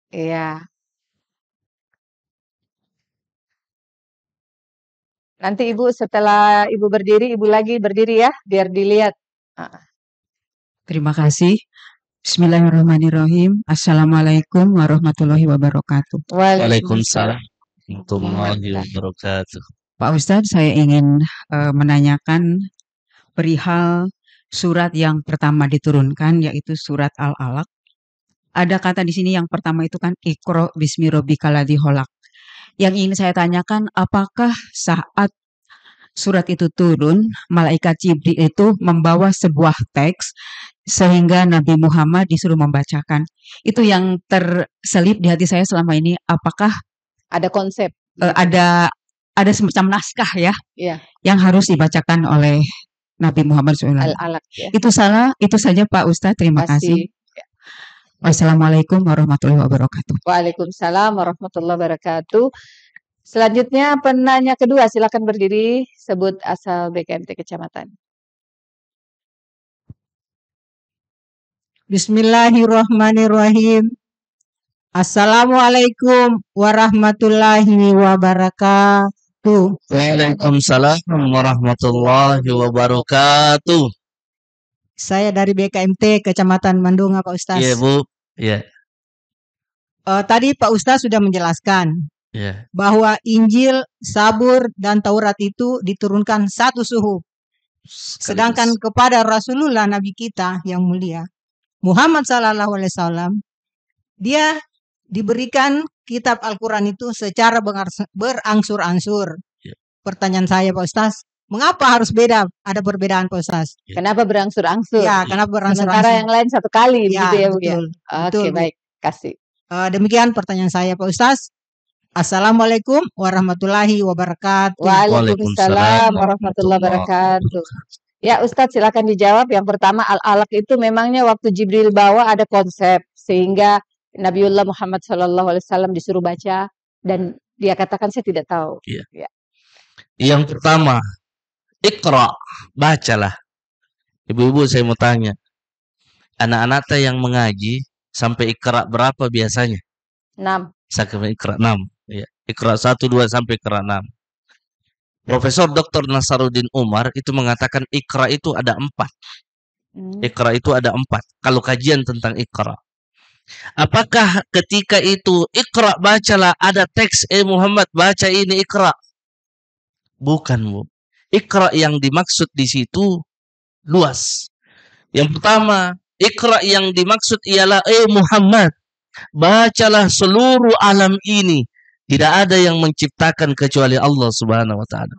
Speaker 1: Iya. Nanti Ibu setelah Ibu berdiri, Ibu lagi berdiri ya, biar dilihat.
Speaker 5: Terima kasih. Bismillahirrahmanirrahim. Assalamualaikum warahmatullahi wabarakatuh.
Speaker 2: Waalaikumsalam warahmatullahi wabarakatuh.
Speaker 5: Pak Ustadz, saya ingin menanyakan perihal surat yang pertama diturunkan, yaitu surat Al-Alaq. Ada kata di sini yang pertama itu kan Iqra bismi rabbikal ladzi khalaq. Yang ingin saya tanyakan, apakah saat surat itu turun, malaikat Jibril itu membawa sebuah teks sehingga Nabi Muhammad disuruh membacakan? Itu yang terselip di hati saya selama ini. Apakah
Speaker 1: Ada konsep.
Speaker 5: ada semacam naskah ya,
Speaker 1: Iya,
Speaker 5: yang harus dibacakan oleh Nabi Muhammad SAW?
Speaker 1: Al-Alaq ya.
Speaker 5: Itu salah, itu saja Pak Ustadz. Terima kasih. Wassalamualaikum warahmatullahi wabarakatuh.
Speaker 1: Waalaikumsalam warahmatullahi wabarakatuh. Selanjutnya penanya kedua, silakan berdiri, sebut asal BKMT kecamatan.
Speaker 6: Bismillahirrahmanirrahim. Assalamualaikum warahmatullahi wabarakatuh.
Speaker 2: Waalaikumsalam warahmatullahi wabarakatuh.
Speaker 6: Saya dari BKMT Kecamatan Mandunga, Pak Ustaz.
Speaker 2: Iya, Bu. Iya.
Speaker 6: Tadi Pak Ustaz sudah menjelaskan
Speaker 2: Iya.
Speaker 6: bahwa Injil, Zabur, dan Taurat itu diturunkan satu suhuf. Sedangkan kepada Rasulullah Nabi kita yang mulia, Muhammad Sallallahu Alaihi Wasallam, dia diberikan kitab Al-Quran itu secara berangsur-angsur.
Speaker 2: Ya.
Speaker 6: Pertanyaan saya Pak Ustaz, mengapa harus beda? Ada perbedaan Pak Ustaz?
Speaker 1: Kenapa berangsur-angsur?
Speaker 6: Ya, kenapa berangsur-angsur?
Speaker 1: Sementara yang lain satu kali,
Speaker 6: Ya,
Speaker 1: begitu ya, Bu ya?
Speaker 6: betul.
Speaker 1: Oke,
Speaker 6: Betul, Bu.
Speaker 1: baik, kasih.
Speaker 6: Demikian pertanyaan saya Pak Ustaz. Assalamualaikum warahmatullahi wabarakatuh.
Speaker 1: Waalaikumsalam warahmatullahi wabarakatuh. Ya, Ustadz silakan dijawab. Yang pertama, Al-Alaq itu memangnya waktu Jibril bawa ada konsep sehingga Nabiullah Muhammad SAW disuruh baca dan dia katakan saya tidak tahu.
Speaker 2: Iya.
Speaker 1: Ya.
Speaker 2: Yang pertama, Iqra, bacalah. Ibu-ibu saya mau tanya, anak-anak yang mengaji Sampai Iqra berapa biasanya?
Speaker 1: 6.
Speaker 2: Sampai Iqra 6. Ya. Iqra 1, 2 sampai Iqra 6. Profesor Dr. Nasaruddin Umar itu mengatakan Iqra itu ada 4. Iqra itu ada 4. Kalau kajian tentang Iqra. Apakah ketika itu Iqra bacalah ada teks Muhammad baca ini Iqra? Bukan, Bu. Iqra yang dimaksud di situ luas. Yang pertama, Iqra yang dimaksud ialah Muhammad, bacalah seluruh alam ini. Tidak ada yang menciptakan kecuali Allah Subhanahu wa taala.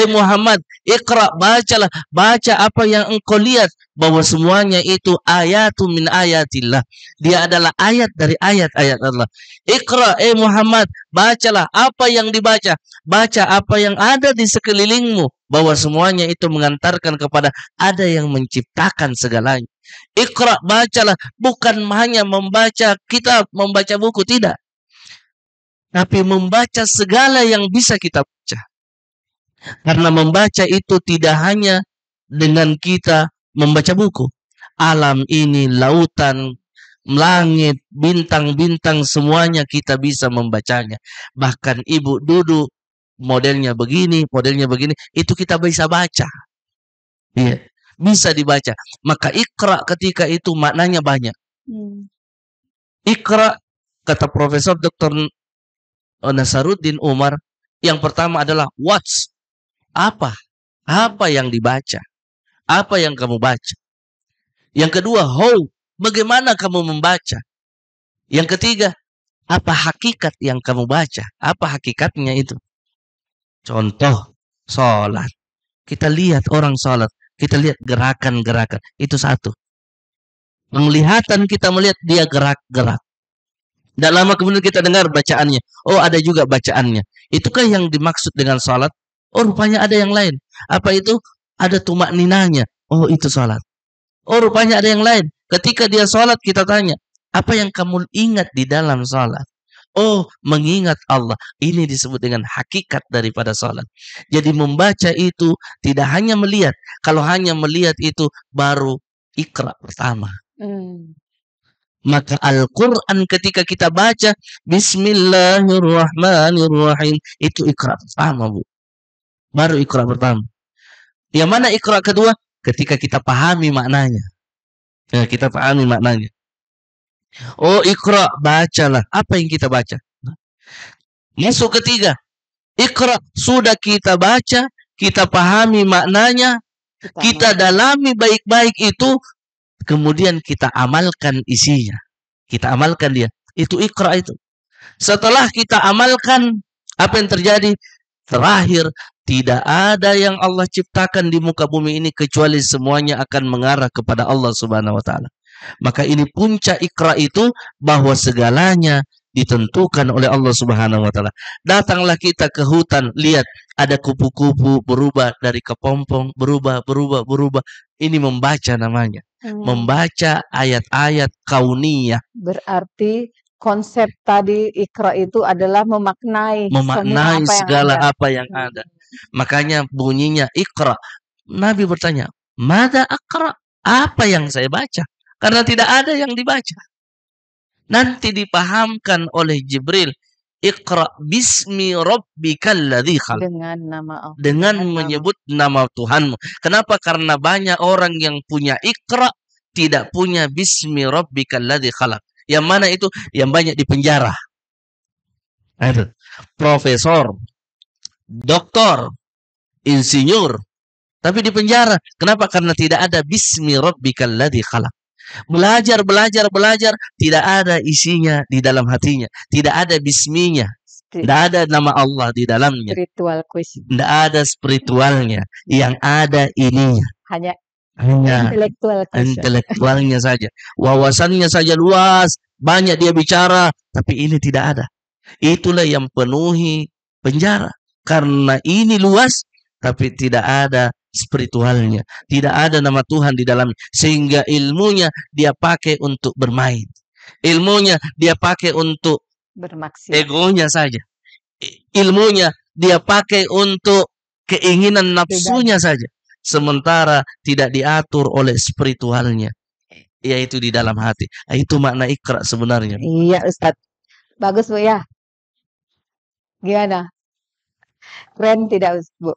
Speaker 2: Muhammad, Iqra, bacalah, baca apa yang engkau lihat bahwa semuanya itu ayatun min ayatillah. Dia adalah ayat dari ayat-ayat Allah. Iqra, Muhammad, bacalah apa yang dibaca, baca apa yang ada di sekelilingmu bahwa semuanya itu mengantarkan kepada ada yang menciptakan segalanya. Iqra, bacalah, bukan hanya membaca kitab, membaca buku, tidak. Tapi membaca segala yang bisa kita baca. Karena membaca itu tidak hanya dengan kita membaca buku. Alam ini, lautan, langit, bintang-bintang, semuanya kita bisa membacanya. Bahkan ibu duduk, modelnya begini, itu kita bisa baca. Iya, bisa dibaca. Maka Iqra ketika itu maknanya banyak. Iqra, kata Profesor Dr. Nasaruddin Umar, yang pertama adalah watch. Apa yang dibaca? Apa yang kamu baca? Yang kedua, how, bagaimana kamu membaca? Yang ketiga, apa hakikat yang kamu baca? Apa hakikatnya itu? Contoh, sholat. Kita lihat orang sholat, kita lihat gerakan-gerakan. Itu satu. Penglihatan kita melihat dia gerak-gerak. Tidak lama kemudian kita dengar bacaannya. Oh, ada juga bacaannya. Itukah yang dimaksud dengan sholat? Oh, rupanya ada yang lain. Apa itu? Ada tumak ninanya. Oh, itu sholat. Oh, rupanya ada yang lain. Ketika dia sholat, kita tanya, apa yang kamu ingat di dalam sholat? Oh, mengingat Allah. Ini disebut dengan hakikat daripada sholat. Jadi membaca itu tidak hanya melihat. Kalau hanya melihat itu baru Iqra pertama. Maka Al-Quran ketika kita baca Bismillahirrahmanirrahim, itu Iqra pertama, Bu. Baru Iqra pertama. Yang mana Iqra kedua? Ketika kita pahami maknanya. Ya, kita pahami maknanya. Oh, Iqra, bacalah. Apa yang kita baca? Masuk ketiga. Iqra, sudah kita baca, kita pahami maknanya, kita dalami baik-baik itu, kemudian kita amalkan isinya. Kita amalkan dia. Itu Iqra itu. Setelah kita amalkan, apa yang terjadi? Terakhir, tidak ada yang Allah ciptakan di muka bumi ini kecuali semuanya akan mengarah kepada Allah Subhanahu wa taala. Maka ini puncak Iqra itu, bahwa segalanya ditentukan oleh Allah Subhanahu wa taala. Datanglah kita ke hutan, lihat ada kupu-kupu berubah dari kepompong, berubah. Ini membaca namanya. Membaca ayat-ayat kauniyah.
Speaker 1: Berarti konsep tadi Iqra itu adalah memaknai
Speaker 2: Segala apa yang ada. Makanya bunyinya Iqra. Nabi bertanya, "Mada aqra?" Apa yang saya baca? Karena tidak ada yang dibaca. Nanti dipahamkan oleh Jibril, Iqra bismi rabbikal ladzi khalaq.
Speaker 1: Dengan nama Allah.
Speaker 2: Dengan menyebut nama Tuhanmu. Kenapa? Karena banyak orang yang punya Iqra, tidak punya bismi rabbikal ladzi khalaq. Yang mana itu? Yang banyak di penjara. Profesor, doktor, insinyur, tapi di penjara. Kenapa? Karena tidak ada bismi rabbikal ladzi khalaq. Belajar, tidak ada isinya di dalam hatinya. Tidak ada bisminya. Tidak ada nama Allah di dalamnya.
Speaker 1: Spiritual quiz.
Speaker 2: Tidak ada spiritualnya. Yang ada ininya.
Speaker 1: Hanya
Speaker 2: intelektualnya saja. Wawasannya saja luas. Banyak dia bicara. Tapi ini tidak ada. Itulah yang penuhi penjara. Karena ini luas. Tapi tidak ada spiritualnya. Tidak ada nama Tuhan di dalamnya. Sehingga ilmunya dia pakai untuk bermain. Ilmunya dia pakai untuk
Speaker 1: bermaksiat.
Speaker 2: Egonya saja. Ilmunya dia pakai untuk keinginan nafsunya saja. Sementara tidak diatur oleh spiritualnya. yaitu di dalam hati. Itu makna ikra sebenarnya.
Speaker 1: Iya, Ustadz. Bagus, Bu, ya. Gimana? Keren tidak, Bu?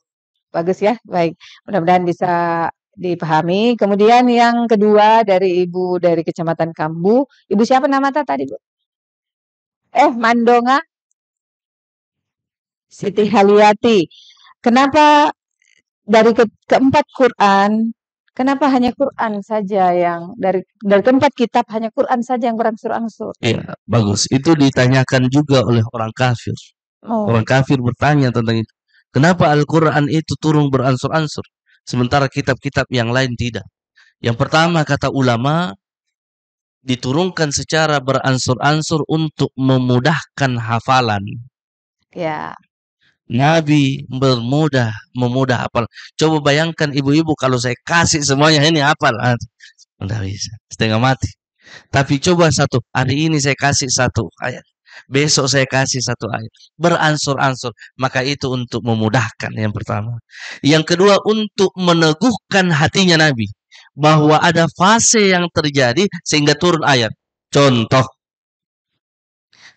Speaker 1: Bagus ya? Baik. Mudah-mudahan bisa dipahami. Kemudian yang kedua dari Ibu dari Kecamatan Kambu. Ibu siapa nama tadi, Bu? Mandonga Siti Haliati. Kenapa dari keempat Quran, kenapa hanya Quran saja yang dari keempat kitab hanya Quran saja yang berangsur-angsur?
Speaker 2: Iya, bagus. Itu ditanyakan juga oleh orang kafir.
Speaker 1: Oh,
Speaker 2: Orang kafir bertanya tentang itu. Kenapa Al-Quran itu turun beransur-ansur, sementara kitab-kitab yang lain tidak? Yang pertama, kata ulama, diturunkan secara beransur-ansur untuk memudahkan hafalan.
Speaker 1: ya.
Speaker 2: Nabi memudah hafal. Coba bayangkan ibu-ibu kalau saya kasih semuanya ini hafal. Tidak bisa, setengah mati. Tapi coba hari ini saya kasih 1 ayat. Besok saya kasih 1 ayat. Beransur-ansur. Maka itu untuk memudahkan yang pertama. Yang kedua, untuk meneguhkan hatinya Nabi. Bahwa ada fase yang terjadi sehingga turun ayat. Contoh.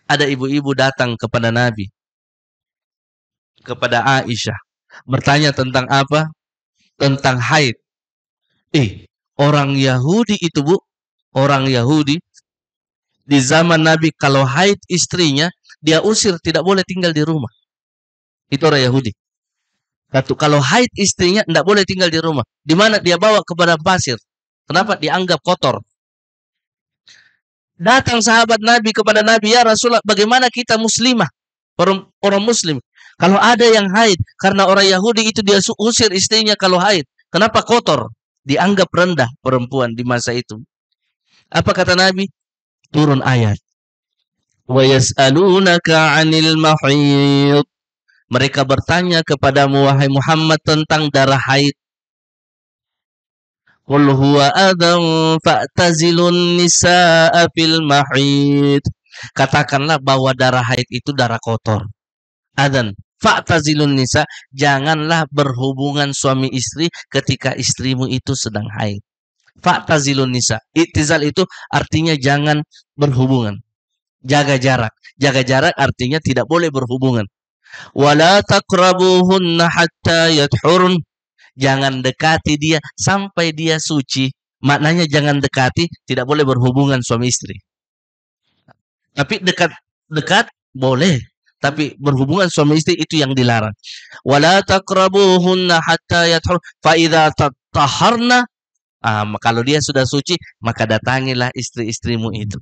Speaker 2: Ada ibu-ibu datang kepada Nabi. Kepada Aisyah. Bertanya tentang apa? Tentang haid. Orang Yahudi itu, Bu. Orang Yahudi. Di zaman Nabi kalau haid istrinya, dia usir, tidak boleh tinggal di rumah. Itu orang Yahudi. Kalau haid istrinya, tidak boleh tinggal di rumah. Di mana? Dia bawa ke padang pasir. Kenapa? Dianggap kotor. Datang sahabat Nabi kepada Nabi, ya Rasulullah, bagaimana kita muslimah? Orang muslim. Kalau ada yang haid, karena orang Yahudi itu dia usir istrinya kalau haid. Kenapa kotor? Dianggap rendah perempuan di masa itu. Apa kata Nabi? Turun ayat. Wa yas'alunaka 'anil mahid. Mereka bertanya kepadamu wahai Muhammad tentang darah haid. Qul huwa adan fa'tazilun nisaa fil mahid. Katakanlah bahwa darah haid itu darah kotor. Adan fa'tazilun nisa, janganlah berhubungan suami istri ketika istrimu itu sedang haid. Fa'tazilun nisa. Iktizal itu artinya jangan berhubungan. Jaga jarak. Jaga jarak artinya tidak boleh berhubungan. Wala taqrabuhunna hatta yathurun. Jangan dekati dia sampai dia suci. Maknanya jangan dekati, tidak boleh berhubungan suami istri. Tapi dekat boleh. Tapi berhubungan suami istri itu yang dilarang. Wala taqrabuhunna hatta yathurun. Fa idza tatahharna, kalau dia sudah suci, maka datangilah istri-istrimu itu.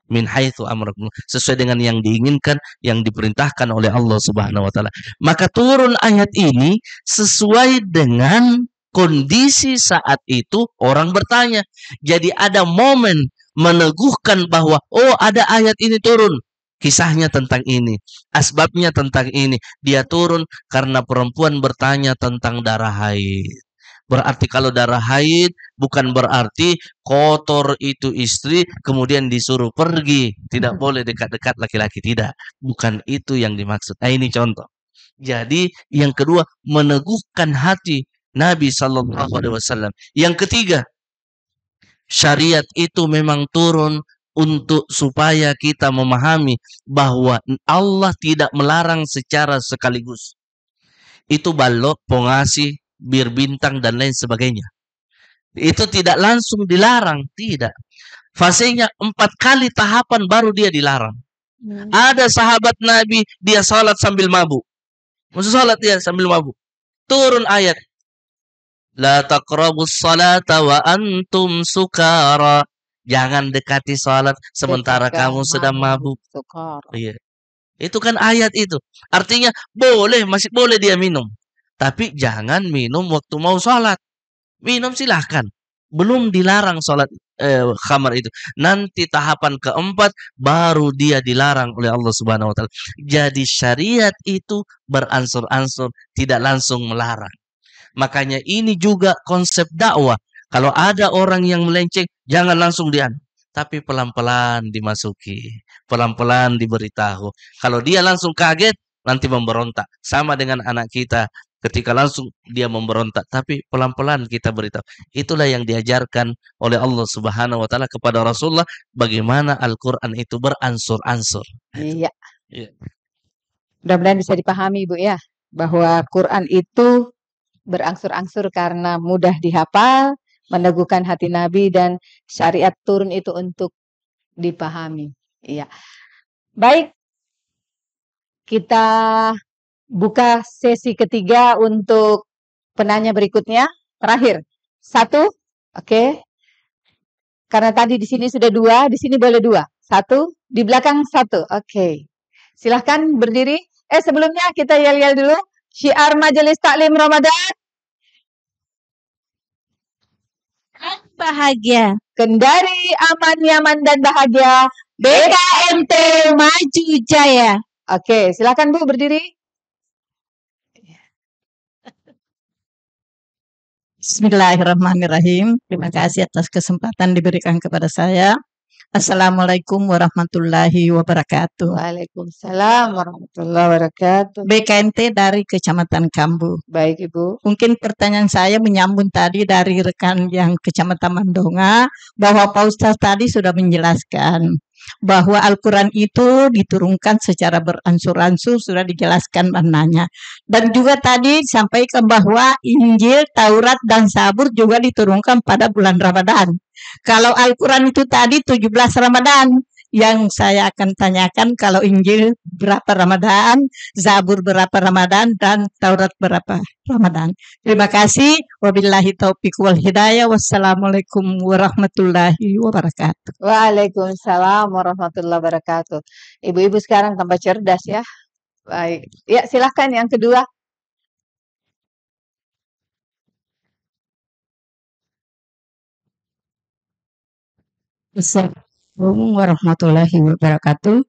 Speaker 2: Min haitsu amrakum, sesuai dengan yang diinginkan, yang diperintahkan oleh Allah Subhanahu wa taala. Maka turun ayat ini sesuai dengan kondisi saat itu orang bertanya. Jadi ada momen meneguhkan bahwa ada ayat ini turun. Kisahnya tentang ini, asbabnya tentang ini. Dia turun karena perempuan bertanya tentang darah haid. Berarti kalau darah haid bukan berarti kotor itu istri kemudian disuruh pergi. Tidak boleh dekat-dekat laki-laki. Tidak. Bukan itu yang dimaksud. Ini contoh. Jadi yang kedua, meneguhkan hati Nabi SAW. Yang ketiga, syariat itu memang turun untuk supaya kita memahami bahwa Allah tidak melarang secara sekaligus. Itu balok, pongasi, bir bintang dan lain sebagainya. Itu tidak langsung dilarang, tidak. Fasenya 4 kali tahapan baru dia dilarang. Ada sahabat Nabi, dia salat sambil mabuk. Maksud salat dia sambil mabuk. Turun ayat. La taqrabus salata wa antum sukara. Jangan dekati salat sementara kamu sedang mabuk. Iya. Itu kan ayat itu. Artinya masih boleh dia minum. Tapi jangan minum waktu mau sholat. Minum silahkan. Belum dilarang sholat khamar itu. Nanti tahapan keempat baru dia dilarang oleh Allah Subhanahu wa taala. Jadi syariat itu beransur-ansur, tidak langsung melarang. Makanya ini juga konsep dakwah. Kalau ada orang yang melenceng, jangan langsung tapi pelan-pelan dimasuki, pelan-pelan diberitahu. Kalau dia langsung kaget, nanti memberontak. Sama dengan anak kita. ketika langsung dia memberontak, tapi pelan-pelan kita beritahu. Itulah yang diajarkan oleh Allah Subhanahu wa taala kepada Rasulullah, bagaimana Al-Qur'an itu beransur-ansur.
Speaker 1: Iya.
Speaker 2: Iya.
Speaker 1: Mudah-mudahan bisa dipahami Ibu ya, bahwa Quran itu berangsur-angsur karena mudah dihafal, meneguhkan hati Nabi, dan syariat turun itu untuk dipahami. Iya. Baik, kita buka sesi ketiga untuk penanya berikutnya. Terakhir. 1, oke. Karena tadi di sini sudah 2, di sini boleh 2. 1, di belakang 1. Oke. Silahkan berdiri. Sebelumnya kita yel-yel dulu. Syiar Majelis Taklim Ramadan.
Speaker 7: Bahagia.
Speaker 1: Kendari aman, nyaman, dan bahagia. BKMT
Speaker 7: Maju Jaya.
Speaker 1: Oke, silakan Bu berdiri.
Speaker 8: Bismillahirrahmanirrahim. Terima kasih atas kesempatan diberikan kepada saya. Assalamualaikum warahmatullahi wabarakatuh.
Speaker 1: Waalaikumsalam warahmatullahi wabarakatuh.
Speaker 8: BKMT dari Kecamatan Kambu.
Speaker 1: Baik Ibu.
Speaker 8: Mungkin pertanyaan saya menyambung tadi dari rekan yang Kecamatan Mandonga, bahwa Pak Ustadz tadi sudah menjelaskan bahwa Al-Quran itu diturunkan secara beransur-ansur, sudah dijelaskan maknanya. Dan juga tadi disampaikan bahwa Injil, Taurat, dan Zabur juga diturunkan pada bulan Ramadan. Kalau Al-Quran itu tadi 17 Ramadan, yang saya akan tanyakan kalau Injil berapa Ramadan, Zabur berapa Ramadan, dan Taurat berapa Ramadan. Terima kasih. Wabillahi taufiq wal hidayah. Wassalamualaikum warahmatullahi wabarakatuh.
Speaker 1: Waalaikumsalam warahmatullahi wabarakatuh. Ibu-ibu sekarang tambah cerdas ya. Baik. Ya, silahkan yang kedua.
Speaker 8: Assalamualaikum warahmatullahi wabarakatuh.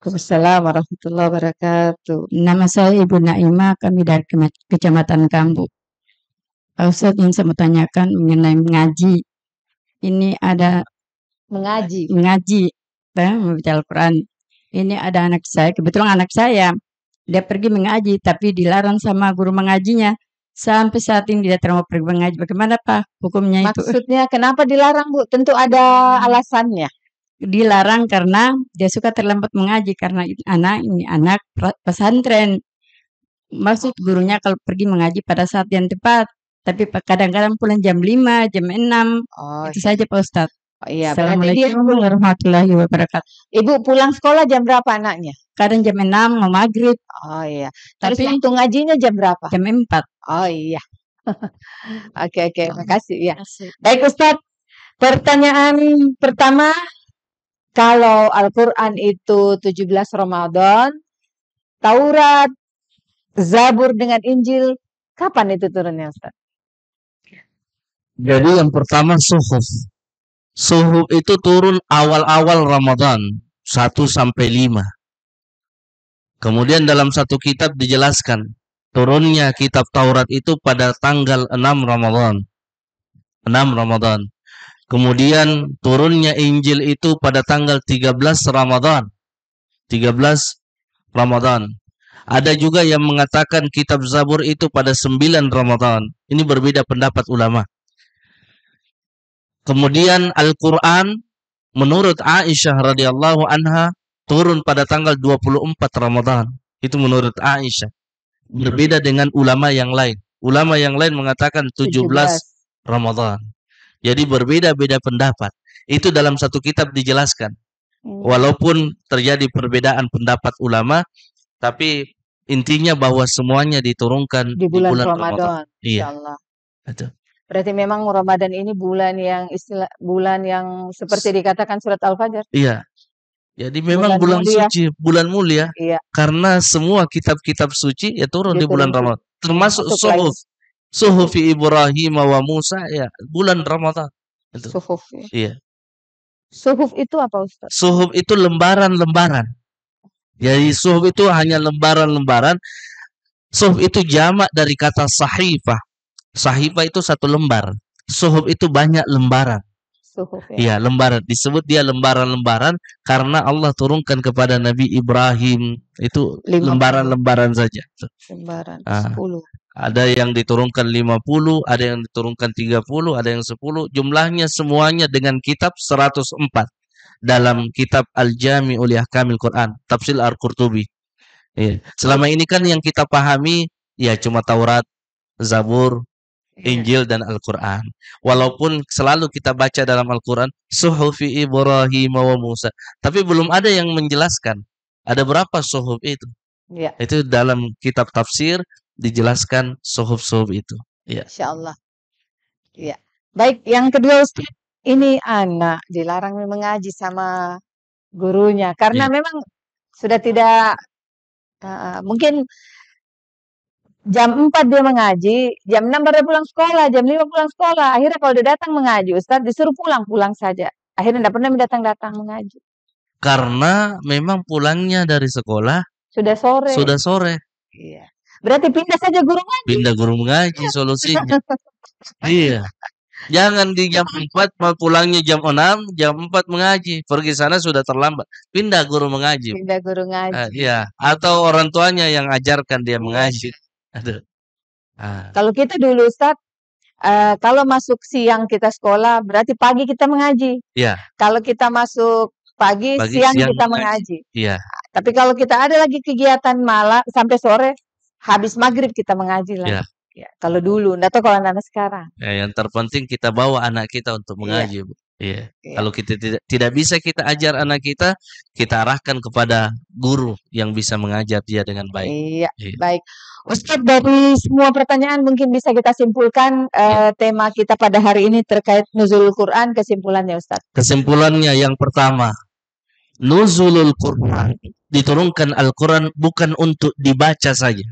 Speaker 1: Waalaikumsalam warahmatullahi wabarakatuh.
Speaker 8: Nama saya Ibu Naimah, kami dari Kecamatan Kambu. Pak Ustadz, yang saya mau tanyakan mengenai mengaji. Ini ada
Speaker 1: Mengaji.
Speaker 8: membaca Al-Quran. Ini ada anak saya, kebetulan anak saya, dia pergi mengaji, tapi dilarang sama guru mengajinya. Sampai saat ini dia terima pergi mengaji. Bagaimana Pak hukumnya itu?
Speaker 1: Maksudnya kenapa dilarang Bu? Tentu ada alasannya.
Speaker 8: Dilarang karena dia suka terlambat mengaji, karena ini anak pesantren. Maksud gurunya kalau pergi mengaji pada saat yang tepat. Tapi kadang-kadang pulang jam 5, jam 6.
Speaker 1: Oh,
Speaker 8: Itu saja Pak Ustadz.
Speaker 1: iya. Berarti dia
Speaker 8: Assalamualaikum warahmatullahi wabarakatuh.
Speaker 1: Ibu pulang sekolah jam berapa anaknya?
Speaker 8: Kadang jam 6 mau maghrib,
Speaker 1: Oh iya. Terus
Speaker 8: tapi
Speaker 1: waktu ngajinya jam berapa?
Speaker 8: jam 4.
Speaker 1: Oh iya. Oke, makasih ya. Baik Ustadz, pertanyaan pertama, kalau Al-Quran itu 17 Ramadan, Taurat, Zabur dengan Injil, kapan itu turunnya Ustadz?
Speaker 2: Jadi yang pertama suhuf. Suhuf itu turun awal-awal Ramadan 1 sampai 5. Kemudian dalam satu kitab dijelaskan turunnya kitab Taurat itu pada tanggal 6 Ramadan. 6 Ramadan. Kemudian turunnya Injil itu pada tanggal 13 Ramadan. 13 Ramadan. Ada juga yang mengatakan kitab Zabur itu pada 9 Ramadan. Ini berbeda pendapat ulama. Kemudian Al-Quran menurut Aisyah radhiyallahu anha turun pada tanggal 24 Ramadan. Itu menurut Aisyah. Berbeda dengan ulama yang lain. Ulama yang lain mengatakan 17 Ramadan. Jadi berbeda-beda pendapat. Itu dalam satu kitab dijelaskan. Walaupun terjadi perbedaan pendapat ulama, tapi intinya bahwa semuanya diturunkan
Speaker 1: Di bulan Ramadan.
Speaker 2: Iya.
Speaker 1: Insyaallah.
Speaker 2: Itu.
Speaker 1: Berarti memang Ramadan ini bulan yang seperti dikatakan surat Al-Fajr.
Speaker 2: Iya. Jadi memang
Speaker 1: Bulan
Speaker 2: bulan
Speaker 1: mulia.
Speaker 2: suci, bulan mulia.
Speaker 1: Iya.
Speaker 2: Karena semua kitab-kitab suci ya turun di bulan
Speaker 1: Diturunkan.
Speaker 2: Ramadan. Termasuk
Speaker 1: Untuk
Speaker 2: suhuf. Suhufi Ibrahim wa Musa ya bulan Ramadan. Itu.
Speaker 1: Suhuf. Ya.
Speaker 2: Iya.
Speaker 1: Suhuf itu apa Ustaz?
Speaker 2: Suhuf itu lembaran-lembaran. Jadi suhuf itu hanya lembaran-lembaran. Suhuf itu jamak dari kata sahifah. Sahifah itu satu lembar. Suhuf itu banyak lembaran.
Speaker 1: Suhuf ya.
Speaker 2: Iya, lembaran. Disebut dia lembaran-lembaran karena Allah turunkan kepada Nabi Ibrahim. Itu
Speaker 1: 50.
Speaker 2: lembaran-lembaran saja.
Speaker 1: Lembaran
Speaker 2: Ah.
Speaker 1: 10.
Speaker 2: Ada yang diturunkan 50, ada yang diturunkan 30, ada yang 10. Jumlahnya semuanya dengan kitab 104. Dalam kitab Al-Jami'u li Ahkamil Quran, Tafsir Al-Qurtubi. Iya. Selama ini kan yang kita pahami ya cuma Taurat, Zabur, Injil dan Al-Quran. Walaupun selalu kita baca dalam Al-Quran Suhufi Ibrahim wa Musa, tapi belum ada yang menjelaskan ada berapa suhuf itu.
Speaker 1: Ya,
Speaker 2: Itu dalam kitab tafsir dijelaskan suhuf-suhuf itu. Ya.
Speaker 1: Insya Allah. Ya. Baik, yang kedua Ustaz, ini anak dilarang mengaji sama gurunya karena
Speaker 2: Iya.
Speaker 1: memang sudah tidak mungkin jam 4 dia mengaji, jam 6 baru pulang sekolah, jam 5 pulang sekolah. Akhirnya kalau dia datang mengaji, Ustaz disuruh pulang saja. Akhirnya tidak pernah datang mengaji.
Speaker 2: Karena memang pulangnya dari sekolah
Speaker 1: Sudah sore.
Speaker 2: sudah sore.
Speaker 1: Iya. Berarti pindah saja guru ngaji.
Speaker 2: Pindah guru mengaji solusinya. Iya. Jangan di jam 4 pulangnya jam 6, jam 4 mengaji. Pergi sana sudah terlambat. Pindah guru mengaji.
Speaker 1: Pindah guru ngaji.
Speaker 2: Iya. Atau orang tuanya yang ajarkan dia mengaji. Aduh.
Speaker 1: Kalau kita dulu Ustaz, kalau masuk siang kita sekolah, berarti pagi kita mengaji.
Speaker 2: Iya.
Speaker 1: Kalau kita masuk pagi siang kita mengaji.
Speaker 2: Iya.
Speaker 1: Tapi kalau kita ada lagi kegiatan malam sampai sore, habis maghrib kita mengaji lagi.
Speaker 2: Iya.
Speaker 1: Ya, kalau dulu, enggak tahu kalau anak sekarang.
Speaker 2: Ya, yang terpenting kita bawa anak kita untuk mengaji, Bu. Iya.
Speaker 1: Iya.
Speaker 2: Kalau kita tidak bisa kita ajar anak kita arahkan kepada guru yang bisa mengajar dia dengan baik.
Speaker 1: Iya,
Speaker 2: Iya.
Speaker 1: baik. Ustaz, dari semua pertanyaan mungkin bisa kita simpulkan tema kita pada hari ini terkait nuzulul Quran, kesimpulannya Ustaz.
Speaker 2: Kesimpulannya yang pertama, nuzulul Quran, diturunkan Al-Quran bukan untuk dibaca saja.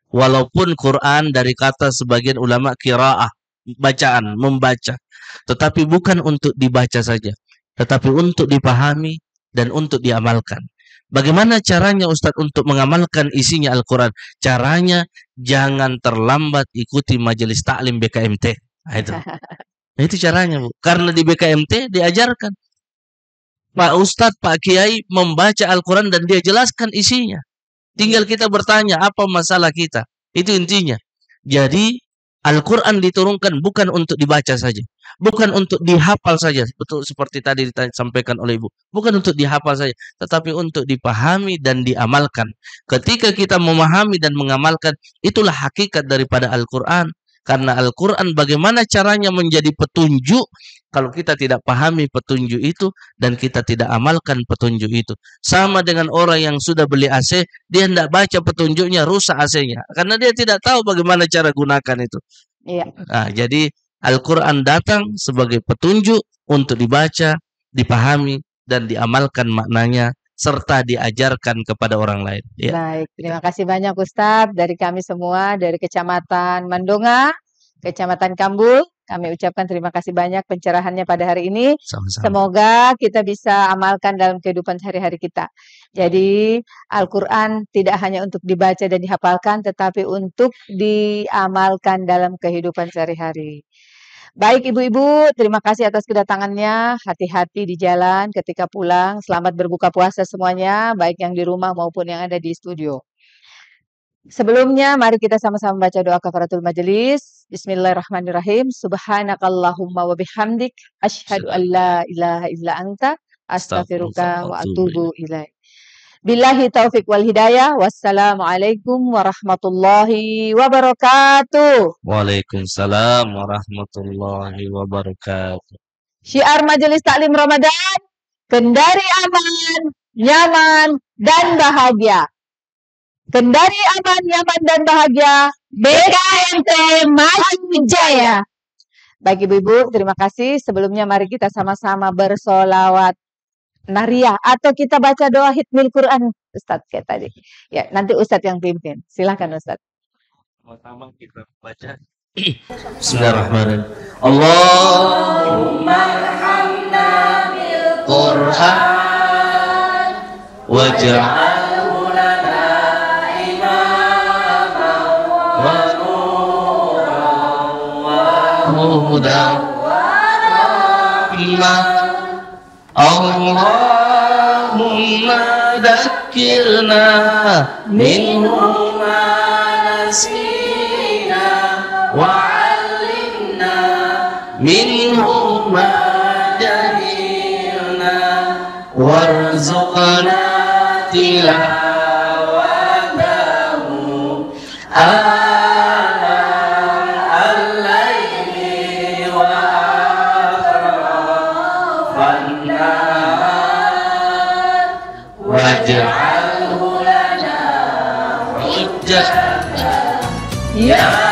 Speaker 2: Walaupun Quran dari kata sebagian ulama qiraah, bacaan, membaca. Tetapi bukan untuk dibaca saja, tetapi untuk dipahami dan untuk diamalkan. Bagaimana caranya Ustaz untuk mengamalkan isinya Al-Quran? Caranya jangan terlambat ikuti majelis taklim BKMT. Nah, itu. Nah, itu caranya, Bu. Karena di BKMT diajarkan. Pak Ustadz, Pak Kiai membaca Al-Quran dan dia jelaskan isinya. Tinggal kita bertanya apa masalah kita. Itu intinya. Jadi Al-Quran diturunkan bukan untuk dibaca saja. Bukan untuk dihafal saja. Betul seperti tadi disampaikan oleh Ibu. Bukan untuk dihafal saja. Tetapi untuk dipahami dan diamalkan. Ketika kita memahami dan mengamalkan, itulah hakikat daripada Al-Quran. Karena Al-Quran bagaimana caranya menjadi petunjuk kalau kita tidak pahami petunjuk itu dan kita tidak amalkan petunjuk itu. Sama dengan orang yang sudah beli AC, dia tidak baca petunjuknya, rusak AC-nya. Karena dia tidak tahu bagaimana cara gunakan itu.
Speaker 1: Iya.
Speaker 2: Nah, jadi Al-Quran datang sebagai petunjuk untuk dibaca, dipahami, dan diamalkan maknanya, serta diajarkan kepada orang lain. Ya.
Speaker 1: Baik, terima kasih banyak Ustadz dari kami semua, dari Kecamatan Mandonga, Kecamatan Kambul. Kami ucapkan terima kasih banyak pencerahannya pada hari ini.
Speaker 2: Sama-sama.
Speaker 1: Semoga kita bisa amalkan dalam kehidupan sehari-hari kita. Jadi Al-Quran tidak hanya untuk dibaca dan dihafalkan, tetapi untuk diamalkan dalam kehidupan sehari-hari. Baik ibu-ibu, terima kasih atas kedatangannya. Hati-hati di jalan ketika pulang. Selamat berbuka puasa semuanya, baik yang di rumah maupun yang ada di studio. Sebelumnya, mari kita sama-sama baca doa kafaratul majelis. Bismillahirrahmanirrahim. Subhanakallahumma wa bihamdik. Asyhadu an la ilaha illa anta. Astaghfiruka wa atubu ilaik. Billahi taufiq wal hidayah. Wassalamualaikum warahmatullahi wabarakatuh.
Speaker 2: Waalaikumsalam warahmatullahi wabarakatuh.
Speaker 1: Syiar Majelis Taklim Ramadan, kendari aman, nyaman, dan bahagia. Kendari aman, nyaman, dan bahagia. BKMT Maju Jaya. Baik ibu-ibu, terima kasih. Sebelumnya mari kita sama-sama bersolawat Nariyah atau kita baca doa hitmil Quran Ustadz kayak tadi. Ya, nanti Ustadz yang pimpin. Silakan Ustadz.
Speaker 2: Pertama kita baca Bismillahirrahmanirrahim. Allahumma arhamna bil Qur'an waj'alhu lana imaman wa nuran wa hudan wa rahmah. Allahumma dhakkirna minhu ma nasina minhu ma jahilna warzuqna tilawatahu al-laili wa atrafan nahar waj'alhu lana hujjatan ya